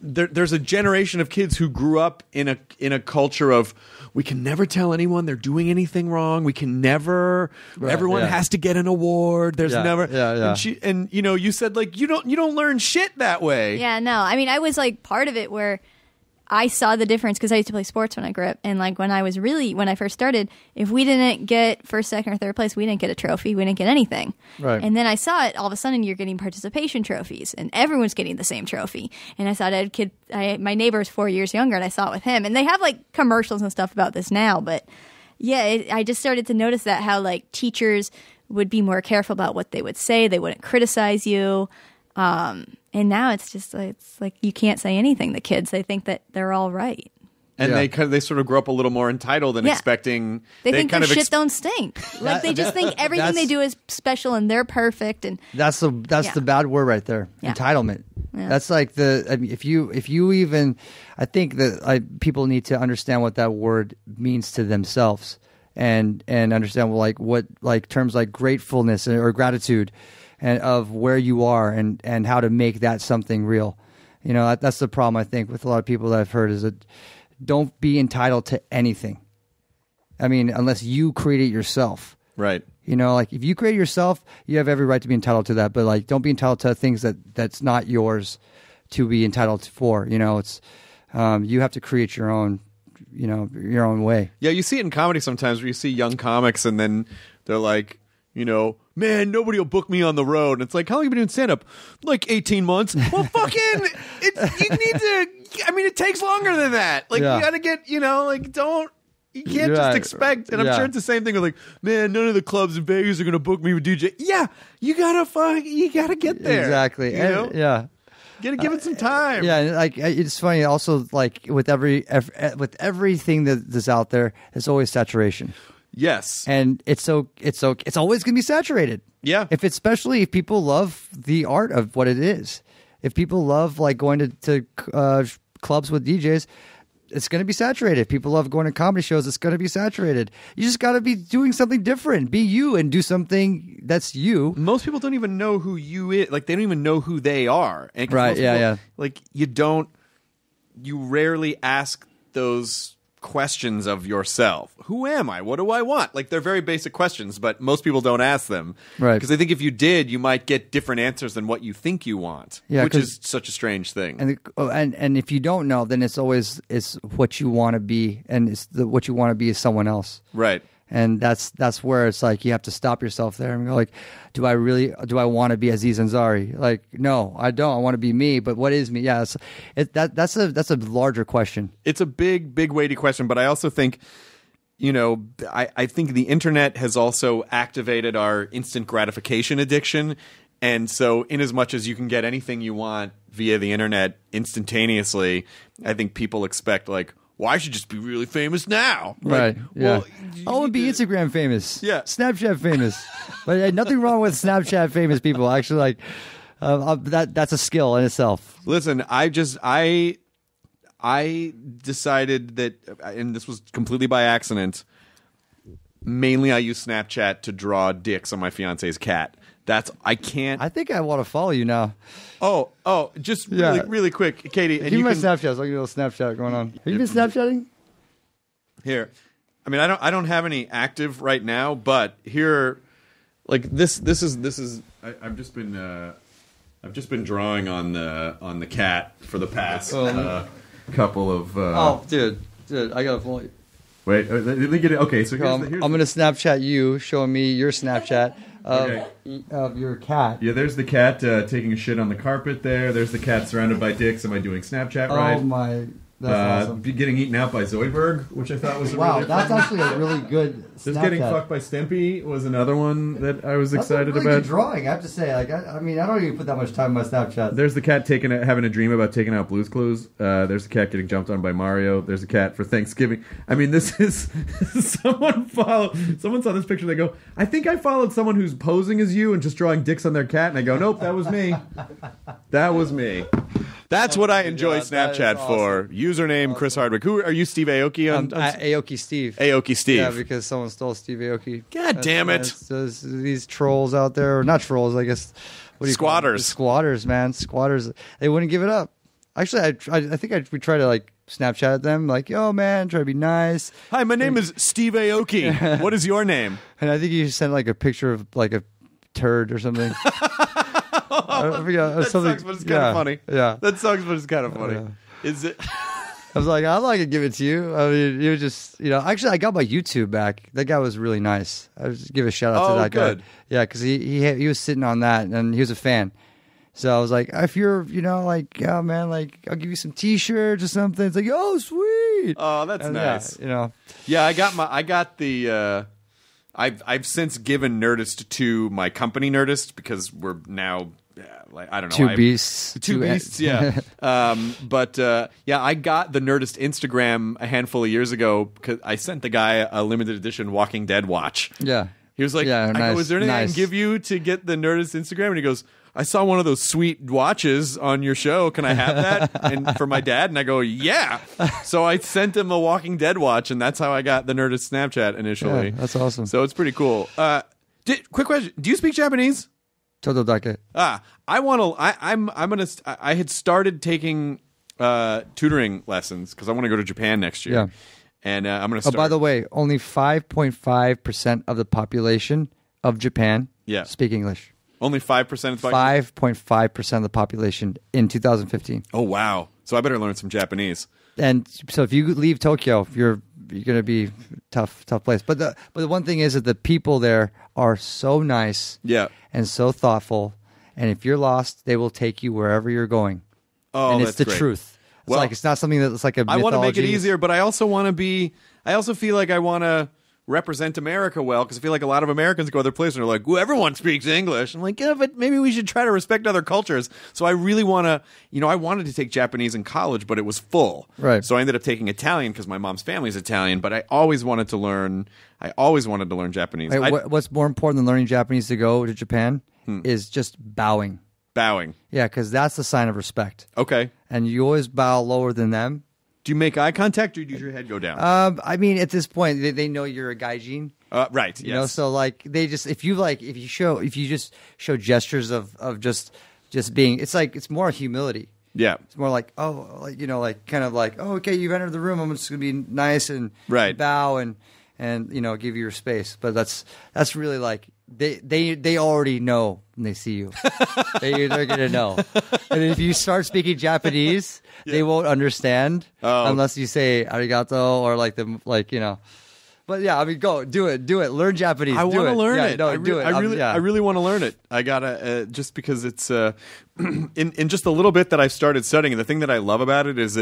S2: there's a generation of kids who grew up in a culture of, we can never tell anyone they're doing anything wrong. We can never. Right, everyone has to get an award. There's never. Yeah. And you said you don't learn shit that way.
S4: Yeah, no. I mean, I was part of it where I saw the difference because I used to play sports when I grew up, and when I first started, if we didn't get first, second, or third place, we didn't get a trophy. We didn't get anything. Right. And then I saw it. All of a sudden, you're getting participation trophies, and everyone's getting the same trophy. And I saw that kid. My neighbor's 4 years younger, and I saw it with him. And they have commercials and stuff about this now, but yeah, I just started to notice that how teachers would be more careful about what they would say. They wouldn't criticize you. And now it's just you can't say anything. The kids, they think that they're all right.
S2: And they sort of grow up a little more entitled and expecting.
S4: They think their shit don't stink. They just think everything they do is special and they're perfect. And
S3: that's the bad word right there. Yeah. Entitlement. Yeah. That's if you even, I think that people need to understand what that word means to themselves and understand what terms like gratefulness or gratitude. And of where you are and how to make that something real. That's the problem, I think, with a lot of people that I've heard is that don't be entitled to anything. I mean, unless you create it yourself. Right. If you create it yourself, you have every right to be entitled to that. But don't be entitled to things that's not yours to be entitled for. It's you have to create your own, your own way.
S2: Yeah, you see it in comedy sometimes where you see young comics and then they're like, man, nobody will book me on the road. And it's how long have you been doing stand-up? 18 months. Well, fucking, you need to, it takes longer than that. You gotta get, you can't just expect, and I'm sure it's the same thing with man, none of the clubs in Vegas are going to book me with DJ. Yeah, you gotta get there.
S3: Exactly.
S2: Gotta give it some time.
S3: Yeah, it's funny also, with everything that's out there, there's always saturation.
S2: Yes.
S3: And it's always going to be saturated. Yeah. Especially if people love the art of what it is. If people love going to clubs with DJs, it's going to be saturated. If people love going to comedy shows, it's going to be saturated. You just got to be doing something different. Be you and do something that's you.
S2: Most people don't even know who you is. They don't even know who they are. And
S3: right. Yeah.
S2: You rarely ask those questions of yourself. Who am I? What do I want? They're very basic questions, but most people don't ask them. Right. Because they think if you did, you might get different answers than what you think you want, which is such a strange thing.
S3: And if you don't know, then it's what you want to be, and what you want to be is someone else. Right. And that's where it's you have to stop yourself there and go do I want to be Aziz Ansari? No, I don't. I want to be me. But what is me? Yeah, that's a larger question.
S2: It's a big weighty question. But I also think, I think the internet has also activated our instant gratification addiction. And so in as much as you can get anything you want via the internet instantaneously, I think people expect well, I should just be really famous now.
S3: Right. Yeah. I want to be Instagram famous. Yeah. Snapchat famous. But nothing wrong with Snapchat famous people. Actually, that's a skill in itself.
S2: Listen, I decided that, and this was completely by accident, mainly I use Snapchat to draw dicks on my fiance's cat. I
S3: think I want to follow you now.
S2: Oh, just really quick, Katie.
S3: Give me my Snapchat. So I'll give you a little Snapchat going on. Have you been Snapchatting?
S2: Here. I mean, I don't have any active right now, but here, like this is. I've just been drawing on the cat for the past couple of.
S3: Dude, I gotta.
S2: Wait, let me get it. Okay, so here's
S3: I'm gonna Snapchat you, showing me your Snapchat of your cat.
S2: Yeah, there's the cat taking a shit on the carpet. There's the cat surrounded by dicks. Am I doing Snapchat right?
S3: Oh my. That's awesome.
S2: Getting eaten out by Zoidberg, which I thought was
S3: that's actually a really good Snapchat.
S2: Just getting fucked by Stimpy was another one that I was excited
S3: that's a really
S2: about.
S3: Good drawing, I have to say. Like, I mean, I don't even put that much time on my Snapchat.
S2: There's the cat having a dream about taking out Blue's Clues. There's the cat getting jumped on by Mario. There's a cat for Thanksgiving. I mean, this is someone saw this picture. They go, I think I followed someone who's posing as you and just drawing dicks on their cat. And I go, nope, that was me. That was me. That's what I enjoy Snapchat for. Username Chris Hardwick. Who are you, Steve Aoki?
S3: Aoki Steve.
S2: Aoki Steve.
S3: Yeah, because someone stole Steve Aoki.
S2: God damn it!
S3: There's these trolls out there, or not trolls, I guess. What do you
S2: Squatters.
S3: Squatters, man. Squatters. They wouldn't give it up. Actually, I think we try to like Snapchat at them, like, yo, man, try to be nice.
S2: Hi, my name is Steve Aoki. What is your name?
S3: And I think you sent like a picture of like a turd or something.
S2: That sucks, but it's kind of funny.
S3: Yeah.
S2: That sucks, but it's kind of funny.
S3: Yeah.
S2: Is it?
S3: I was like, I'm not going to give it to you. I mean, you just, actually, I got my YouTube back. That guy was really nice. I just give a shout out to that
S2: good.
S3: guy. Yeah, because he was sitting on that, and he was a fan. So I was like, if you're, like, oh, man, like, I'll give you some T-shirts or something. It's like, oh, sweet.
S2: Oh, that's nice.
S3: Yeah,
S2: Yeah, I got the... I've since given Nerdist to my company Nerdist because we're now I don't know
S3: two beasts,
S2: yeah. But I got the Nerdist Instagram a handful of years ago because I sent the guy a limited edition Walking Dead watch.
S3: Yeah,
S2: he was like, I go, is there anything I can give you to get the Nerdist Instagram? And he goes, I saw one of those sweet watches on your show. Can I have that? And for my dad? And I go, yeah. So I sent him a Walking Dead watch, and that's how I got the Nerdist Snapchat initially.
S3: Yeah, that's awesome.
S2: So it's pretty cool. Quick question: do you speak Japanese?
S3: Todo dake.
S2: I had started taking tutoring lessons because I want to go to Japan next year.
S3: Yeah.
S2: And I'm going to start.
S3: Oh, by the way, only 5.5% of the population of Japan speak English.
S2: Only 5% of the population?
S3: 5.5% of the population in 2015.
S2: Oh, wow. So I better learn some Japanese.
S3: And so if you leave Tokyo, you're going to be tough place. But the one thing is that the people there are so nice and so thoughtful. And if you're lost, they will take you wherever you're going.
S2: Oh,
S3: and it's
S2: that's
S3: the
S2: great.
S3: truth.
S2: Well,
S3: it's not something that's like a mythology.
S2: I want to make it easier, but I also feel like I want to represent America well, because I feel like a lot of Americans go other places and are like, well, everyone speaks English. I'm like, yeah, but maybe we should try to respect other cultures. So I really want to, I wanted to take Japanese in college, but it was full.
S3: Right.
S2: So I ended up taking Italian because my mom's family is Italian, but I always wanted to learn Japanese.
S3: Wait, what's more important than learning Japanese to go to Japan is just bowing.
S2: Bowing.
S3: Yeah, because that's the sign of respect.
S2: Okay.
S3: And you always bow lower than them.
S2: Do you make eye contact or does your head go down?
S3: I mean, at this point, they know you're a gaijin.
S2: Right.
S3: You know, so like they just if you just show gestures of just being, it's more humility.
S2: Yeah.
S3: It's more like, oh, like, kind of like, oh, okay, you've entered the room. I'm just gonna be nice and bow and give you your space. But that's really like they already know when they see you. They're gonna know. And if you start speaking Japanese, they won't understand unless you say arigato or But yeah, I mean, go do it. Learn Japanese.
S2: I want to learn it.
S3: No, do it.
S2: I really want to learn it. I gotta just because it's in just a little bit that I've started studying. And the thing that I love about it is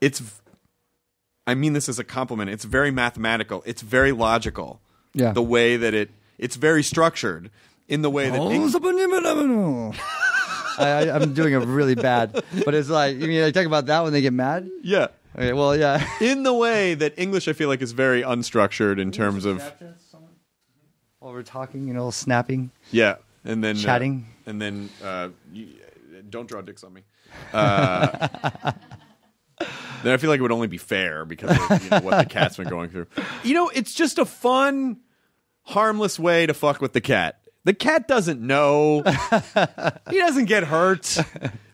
S2: it's. I mean this as a compliment. It's very mathematical. It's very logical.
S3: Yeah.
S2: The way that it's very structured in the way that.
S3: I'm doing a really bad, but it's like, you mean I talk about that when they get mad?
S2: Yeah.
S3: Okay, well, yeah.
S2: In the way that English, I feel like, is very unstructured in terms of.
S3: While we're talking, snapping.
S2: Yeah, and then
S3: chatting,
S2: and then don't draw dicks on me. Then I feel like it would only be fair because of what the cat's been going through. It's just a fun, harmless way to fuck with the cat. The cat doesn't know. He doesn't get hurt.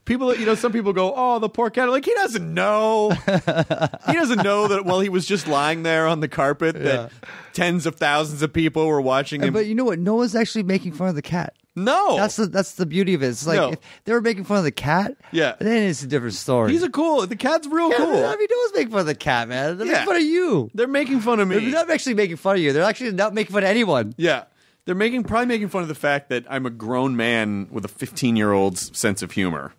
S2: People, some people go, "Oh, the poor cat." Like, he doesn't know. He doesn't know that while he was just lying there on the carpet, that tens of thousands of people were watching him.
S3: But you know what? No one's actually making fun of the cat.
S2: No,
S3: that's the beauty of it. It's like if they were making fun of the cat, then it's a different story.
S2: The cat's real cool.
S3: I mean, no one's making fun of the cat, man. They're making fun of you.
S2: They're making fun of me.
S3: They're not actually making fun of you. They're actually not making fun of anyone.
S2: Yeah. They're probably making fun of the fact that I'm a grown man with a 15-year-old's sense of humor.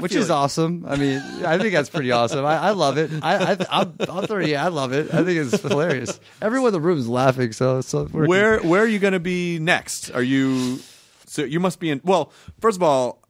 S3: Which is awesome. I mean, I think that's pretty awesome. I love it. I'm 30. I love it. I think it's hilarious. Everyone in the room is laughing. So
S2: where are you going to be next? Are you? So you must be in. Well, first of all,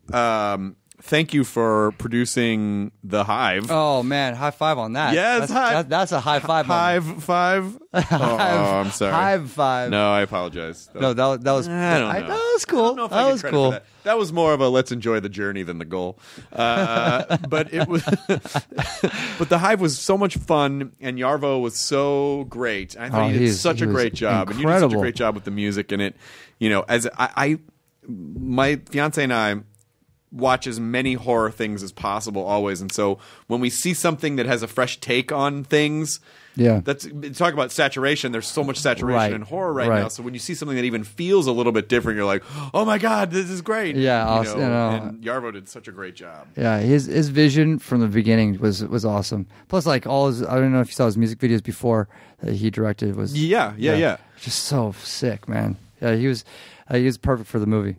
S2: thank you for producing The Hive.
S3: Oh man, high five on that.
S2: Yes,
S3: that's a high five.
S2: Hive five. Oh, I'm sorry.
S3: Hive five.
S2: No, I apologize.
S3: No, that was.
S2: I don't know.
S3: That was cool.
S2: I don't know if
S3: that
S2: I
S3: was
S2: get
S3: cool.
S2: credit for that. That was more of a let's enjoy the journey than the goal. But it was. But The Hive was so much fun, and Yarvo was so great. I thought he did such a great job, and you did such a great job with the music and it. As my fiance and I watch as many horror things as possible always, and so when we see something that has a fresh take on things, talk about saturation. There's so much saturation in horror right now, so when you see something that even feels a little bit different, you're like, oh my god, this is great. And Yarvo did such a great job.
S3: His vision from the beginning was awesome. Plus, like all his, I don't know if you saw his music videos before that he directed, was just so sick, man. He was perfect for the movie.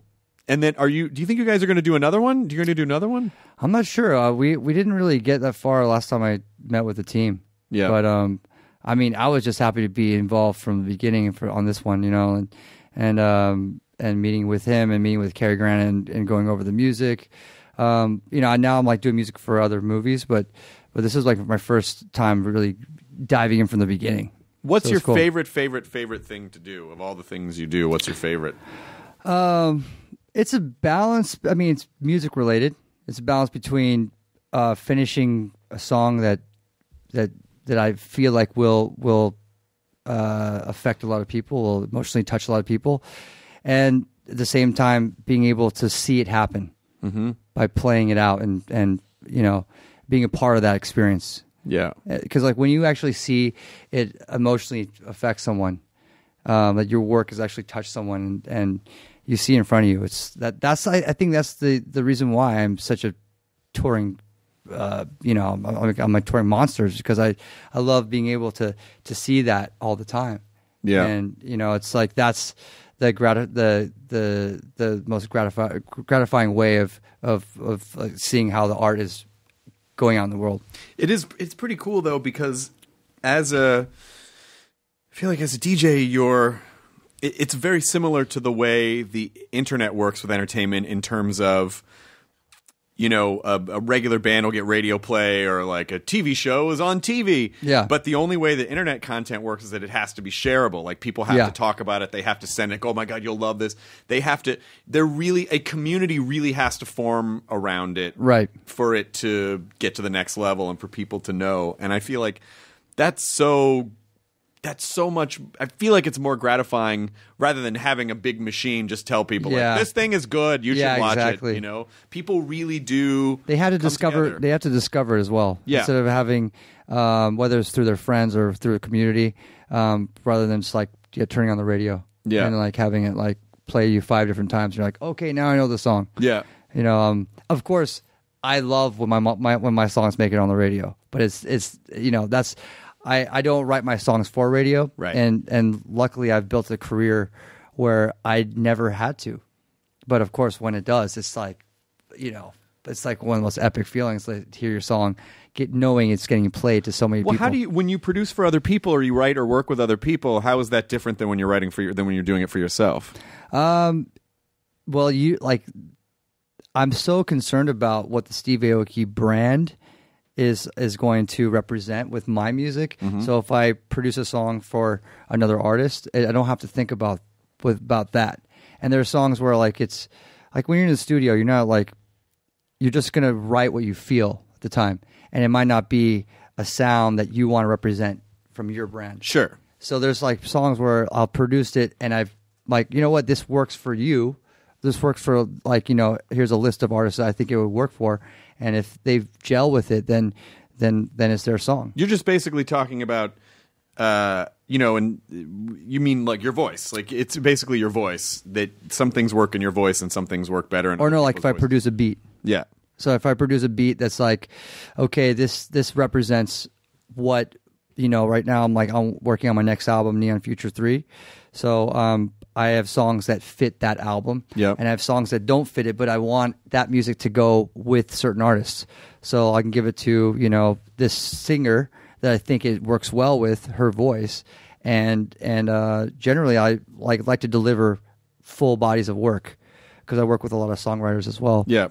S2: And then, do you think you guys are going to do another one? Are you going to do another one?
S3: I'm not sure. We didn't really get that far last time I met with the team. Yeah. But I mean, I was just happy to be involved from the beginning on this one, and meeting with him and meeting with Cary Grant and going over the music. Now I'm like doing music for other movies, but this is like my first time really diving in from the beginning.
S2: What's your favorite thing to do of all the things you do? What's your favorite?
S3: It's a balance. I mean, it's music related. It's a balance between finishing a song that I feel like will affect a lot of people, will emotionally touch a lot of people, and at the same time being able to see it happen by playing it out and being a part of that experience.
S2: Yeah,
S3: because like when you actually see it emotionally affect someone, that your work has actually touched someone and you see in front of you. I think that's the reason why I'm such a touring, I'm a touring monster, because I love being able to see that all the time. Yeah, and it's like that's the most gratifying way of seeing how the art is going out in the world.
S2: It's pretty cool though, because I feel like as a DJ, it's very similar to the way the internet works with entertainment in terms of, a regular band will get radio play or like a TV show is on TV.
S3: Yeah.
S2: But the only way that internet content works is that it has to be shareable. Like people have to talk about it. They have to send it. Oh my God, you'll love this. A community really has to form around it.
S3: Right.
S2: For it to get to the next level and for people to know. And I feel like that's so much. I feel like it's more gratifying rather than having a big machine just tell people like, this thing is good, you should watch it. People really do.
S3: They had to discover. Together. They have to discover it as well. Yeah. Instead of having, whether it's through their friends or through a community, rather than just like turning on the radio. Yeah. And like having it like play you 5 different times. You're like, okay, now I know the song. Yeah. Of course, I love when when my songs make it on the radio, but it's that's. I don't write my songs for radio, right? And luckily I've built a career where I never had to. But of course, when it does, it's like, it's like one of the most epic feelings to hear your song, knowing it's getting played to so many people.
S2: Well, when you produce for other people or you write or work with other people, how is that different than when you're writing than when you're doing it for yourself?
S3: I'm so concerned about what the Steve Aoki brand is going to represent with my music. Mm-hmm. So if I produce a song for another artist, I don't have to think about that. And there are songs where like it's like when you're in the studio, you're not like you're just gonna write what you feel at the time, and it might not be a sound that you want to represent from your brand.
S2: Sure.
S3: So there's like songs where I'll produce it, and I've like, this works for you, this works for, like, here's a list of artists that I think it would work for, and if they gel with it, then it's their song.
S2: You're just basically talking about, and you mean like your voice. Like, it's basically your voice, that some things work in your voice and some things work better in
S3: Or no, like if I
S2: voice.
S3: produce a beat.
S2: Yeah.
S3: So if I produce a beat that's like, okay, this represents what, right now I'm working on my next album, Neon Future 3. So I have songs that fit that album.
S2: Yeah.
S3: And I have songs that don't fit it, but I want that music to go with certain artists. So I can give it to, this singer that I think it works well with her voice. And generally I like to deliver full bodies of work, because I work with a lot of songwriters as well.
S2: Yeah.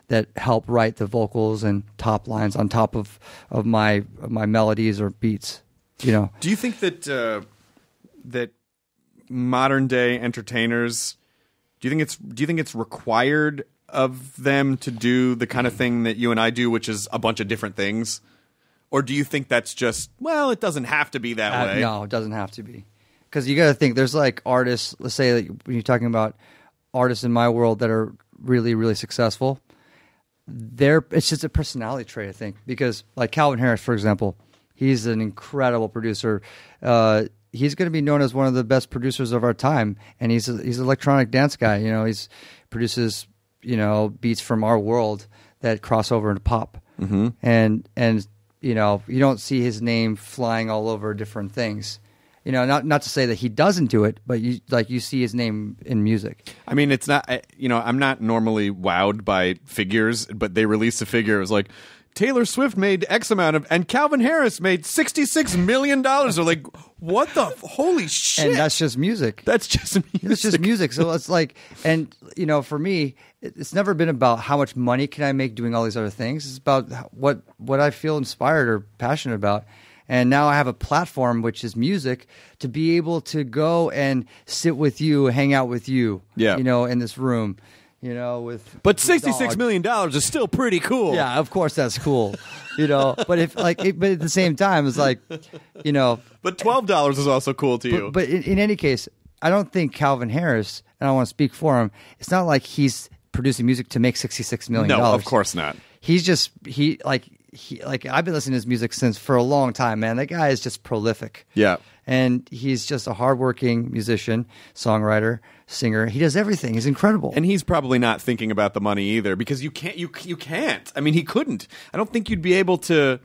S3: That help write the vocals and top lines on top of my melodies or beats.
S2: Do you think that that modern day entertainers, do you think it's required of them to do the kind of thing that you and I do, which is a bunch of different things? Or do you think that's just, well, it doesn't have to be that way?
S3: No, it doesn't have to be. Because you got to think, there's like artists, let's say that when you're talking about artists in my world that are really, really successful, it's just a personality trait, I think. Because like Calvin Harris, for example, he's an incredible producer. He's going to be known as one of the best producers of our time, and he's an electronic dance guy. He's produces beats from our world that cross over into pop, and you don't see his name flying all over different things. Not to say that he doesn't do it, but you see his name in music.
S2: I mean, it's not, I'm not normally wowed by figures, but they released a figure. It was like, Taylor Swift made X amount of, and Calvin Harris made $66 million. They're like, what the, holy shit.
S3: And that's just music.
S2: That's just music.
S3: It's just music. So it's like, and for me, it's never been about how much money can I make doing all these other things. It's about what I feel inspired or passionate about. And now I have a platform, which is music, to be able to go and sit with you, hang out with you, in this room,
S2: But $66 million is still pretty cool.
S3: Yeah, of course that's cool, but but at the same time, it's like,
S2: But $12 is also cool to you.
S3: But in any case, I don't think Calvin Harris, and I want to speak for him, it's not like he's producing music to make $66 million.
S2: No, of course not.
S3: He's just, I've been listening to his music for a long time, man. That guy is just prolific.
S2: Yeah.
S3: And he's just a hardworking musician, songwriter, singer. He does everything. He's incredible.
S2: And he's probably not thinking about the money either, because you can't. I mean, he couldn't. I don't think you'd be able to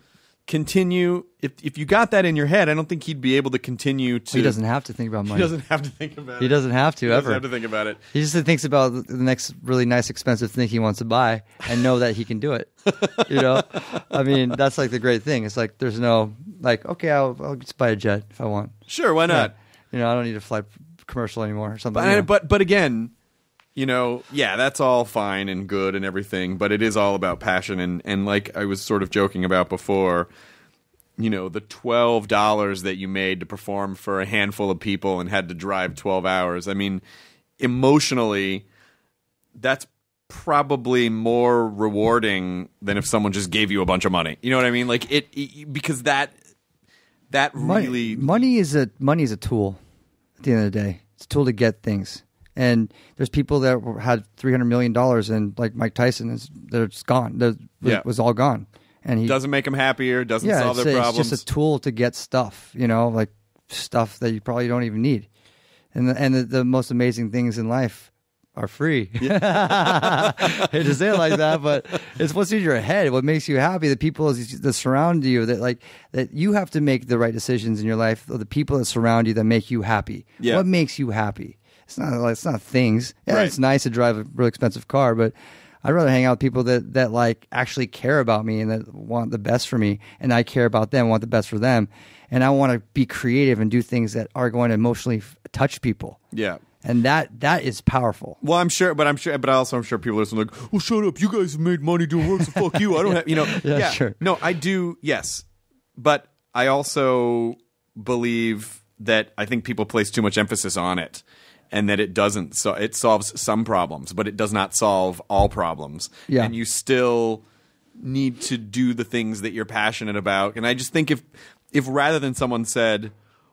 S2: continue if you got that in your head. I don't think he'd be able to continue to.
S3: He doesn't have to think about money.
S2: He doesn't have to think about it.
S3: He doesn't have to
S2: He
S3: ever.
S2: doesn't have to think about it.
S3: He just thinks about the next really nice, expensive thing he wants to buy and know that he can do it. I mean, that's like the great thing. It's like there's no okay, I'll just buy a jet if I want.
S2: Sure, why not?
S3: Yeah. I don't need to fly commercial anymore or something.
S2: But again, that's all fine and good and everything, but it is all about passion and like I was sort of joking about before, the $12 that you made to perform for a handful of people and had to drive 12 hours. I mean, emotionally, that's probably more rewarding than if someone just gave you a bunch of money. You know what I mean? Like because that really
S3: money is a tool at the end of the day. It's a tool to get things. And there's people that had $300 million and like Mike Tyson it's gone. Was all gone. And he
S2: doesn't make them happier, doesn't solve their problems.
S3: It's just a tool to get stuff, like stuff that you probably don't even need. And the most amazing things in life are free. Yeah. I hate to say it like that, but it's what's in your head, what makes you happy, the people that surround you, that you have to make the right decisions in your life, the people that surround you that make you happy.
S2: Yeah.
S3: What makes you happy? It's not things. Yeah,
S2: right.
S3: It's nice to drive a really expensive car, but I'd rather hang out with people that like actually care about me and that want the best for me, and I care about them, want the best for them, and I want to be creative and do things that are going to emotionally touch people.
S2: Yeah.
S3: And that is powerful.
S2: Well, I'm sure people are listening like, "Well, shut up! You guys have made money doing work, so fuck you. I don't have,
S3: Yeah, sure.
S2: No, I do. Yes, but I also believe that I think people place too much emphasis on it, and that it doesn't. So it solves some problems, but it does not solve all problems.
S3: Yeah.
S2: And you still need to do the things that you're passionate about. And I just think if rather than someone said,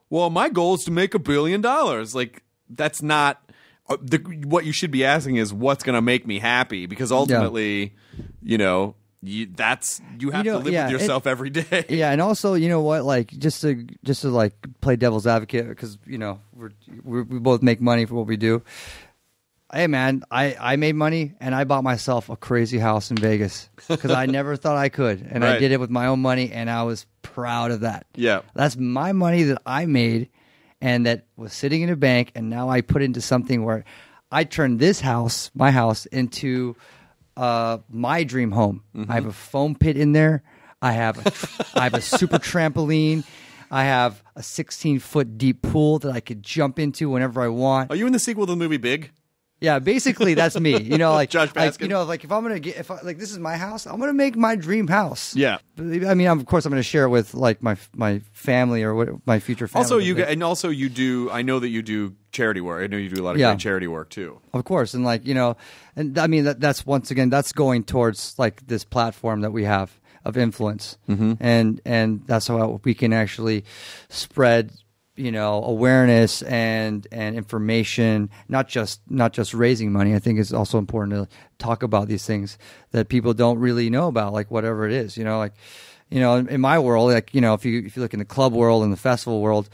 S2: "Well, my goal is to make $1 billion," like. That's not, what you should be asking is what's going to make me happy, because ultimately, you know, you have to live with yourself every day.
S3: Yeah, and also, you know what, like just to like play devil's advocate, because you know we both make money for what we do. Hey man, I made money and I bought myself a crazy house in Vegas because I never thought I could, and I did it with my own money, and I was proud of that.
S2: Yeah,
S3: that's my money that I made, and that was sitting in a bank, and now I put into something where I turned my house, into my dream home. I have a foam pit in there. I have a super trampoline. I have a 16-foot deep pool that I could jump into whenever I want.
S2: Are you in the sequel to the movie Big?
S3: Yeah, basically that's me. You know, like
S2: Josh Baskin.
S3: You know, like if this is my house, I'm gonna make my dream house.
S2: Yeah.
S3: I mean, of course, I'm gonna share it with like my family or my future family.
S2: Also, you do. I know that you do charity work. I know you do a lot of great charity work too.
S3: Of course, and like, you know, and I mean that's once again that's going towards like this platform that we have of influence, and that's how we can actually spread, you know, awareness and information, not just raising money. I think it's also important to talk about these things that people don't really know about, like whatever it is, you know, like, you know, in my world, like, you know, if you look in the club world and the festival world,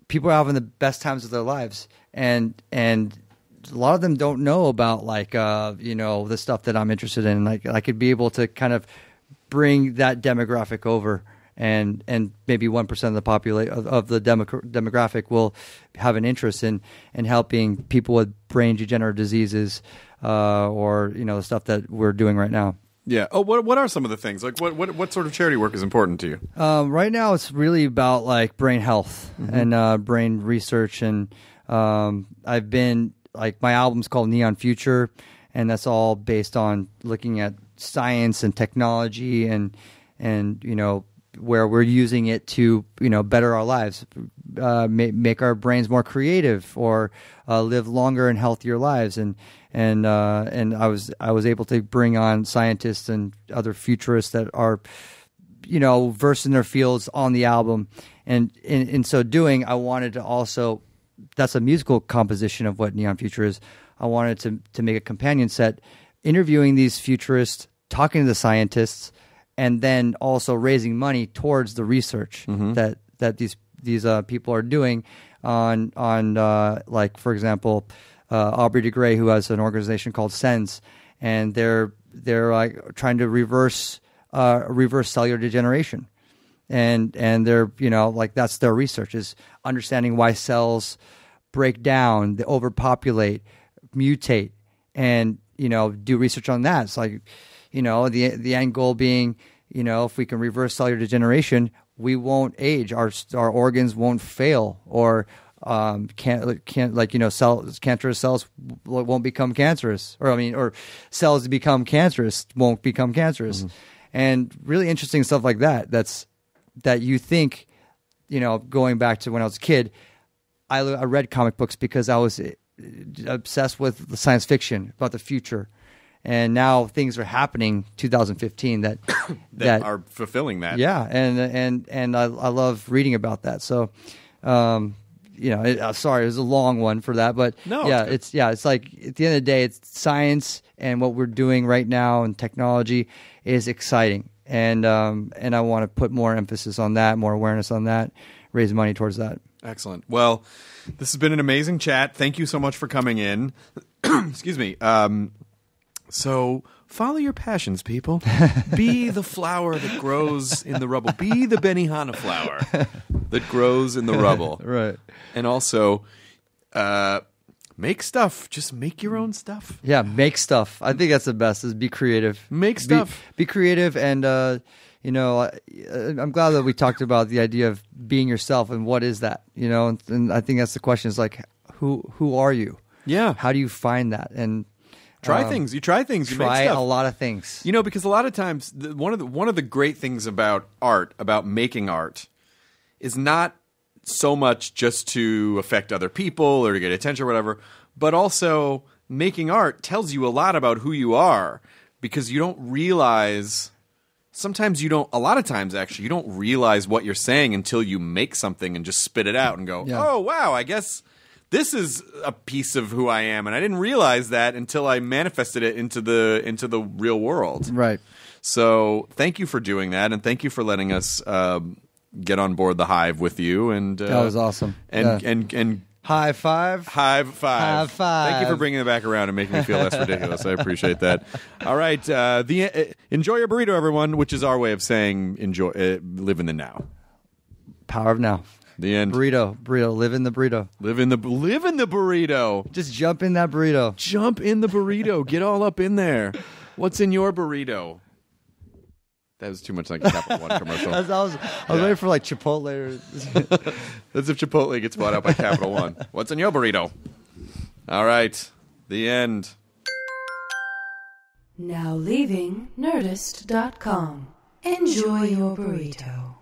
S3: people are having the best times of their lives, and a lot of them don't know about like, you know, the stuff that I'm interested in. Like I could be able to kind of bring that demographic over. And maybe 1% of the population of the demographic will have an interest in helping people with brain degenerative diseases, or you know, the stuff that we're doing right now.
S2: Yeah. Oh, what are some of the things? Like what sort of charity work is important to you?
S3: Right now, it's really about like brain health and brain research, and I've been like, my album's called Neon Future, and that's all based on looking at science and technology and you know, where we're using it to, you know, better our lives, make our brains more creative, or live longer and healthier lives. And I was able to bring on scientists and other futurists that are, you know, versed in their fields on the album. And in so doing, I wanted to also, that's a musical composition of what Neon Future is. I wanted to make a companion set, interviewing these futurists, talking to the scientists, and then also raising money towards the research that these people are doing on like, for example, Aubrey de Grey, who has an organization called MINS, and they're like trying to reverse cellular degeneration, and they're, you know, like that's their research, is understanding why cells break down, they overpopulate, mutate, and, you know, do research on that. It's like, you know, the end goal being, you know, if we can reverse cellular degeneration, we won't age, our organs won't fail, or can't like, you know, cancerous cells won't become cancerous, or cells that become cancerous won't become cancerous, and really interesting stuff like that. That you think, you know, going back to when I was a kid, I read comic books because I was obsessed with the science fiction about the future. And now things are happening 2015 that
S2: are fulfilling that.
S3: Yeah, and I love reading about that. So, you know, sorry, it was a long one for that, but
S2: no,
S3: yeah, it's like at the end of the day, it's science, and what we're doing right now and technology is exciting, and I want to put more emphasis on that, more awareness on that, raise money towards that.
S2: Excellent. Well, this has been an amazing chat. Thank you so much for coming in. Excuse me. So follow your passions, people. Be the flower that grows in the rubble. Be the Benihana flower that grows in the rubble.
S3: Right.
S2: And also, make stuff. Just make your own stuff.
S3: Yeah, make stuff. I think that's the best, is be creative.
S2: Make stuff.
S3: Be creative, and you know, I'm glad that we talked about the idea of being yourself, and what is that? You know, and I think that's the question, is like, who are you?
S2: Yeah.
S3: How do you find that? And
S2: try things. You try things. You make stuff.
S3: A lot of things.
S2: You know, because a lot of times one of the great things about art, about making art, is not so much just to affect other people or to get attention or whatever, but also making art tells you a lot about who you are, because you don't realize. Sometimes you don't. A lot of times, actually, you don't realize what you're saying until you make something and just spit it out and go, "Oh wow, I guess this is a piece of who I am, and I didn't realize that until I manifested it into the real world.
S3: Right.
S2: So thank you for doing that, and thank you for letting us get on board the hive with you. And
S3: that was awesome.
S2: And
S3: high five.
S2: High five.
S3: High five.
S2: Thank you for bringing it back around and making me feel less ridiculous. I appreciate that. All right. Enjoy your burrito, everyone, which is our way of saying enjoy. Live in the now.
S3: Power of now.
S2: The end.
S3: Burrito. Live in the burrito.
S2: Live in the burrito.
S3: Just jump in that burrito.
S2: Jump in the burrito. Get all up in there. What's in your burrito? That was too much like a Capital One commercial.
S3: I was waiting for like Chipotle.
S2: That's if Chipotle gets bought out by Capital One. What's in your burrito? All right. The end.
S1: Now leaving Nerdist.com. Enjoy your burrito.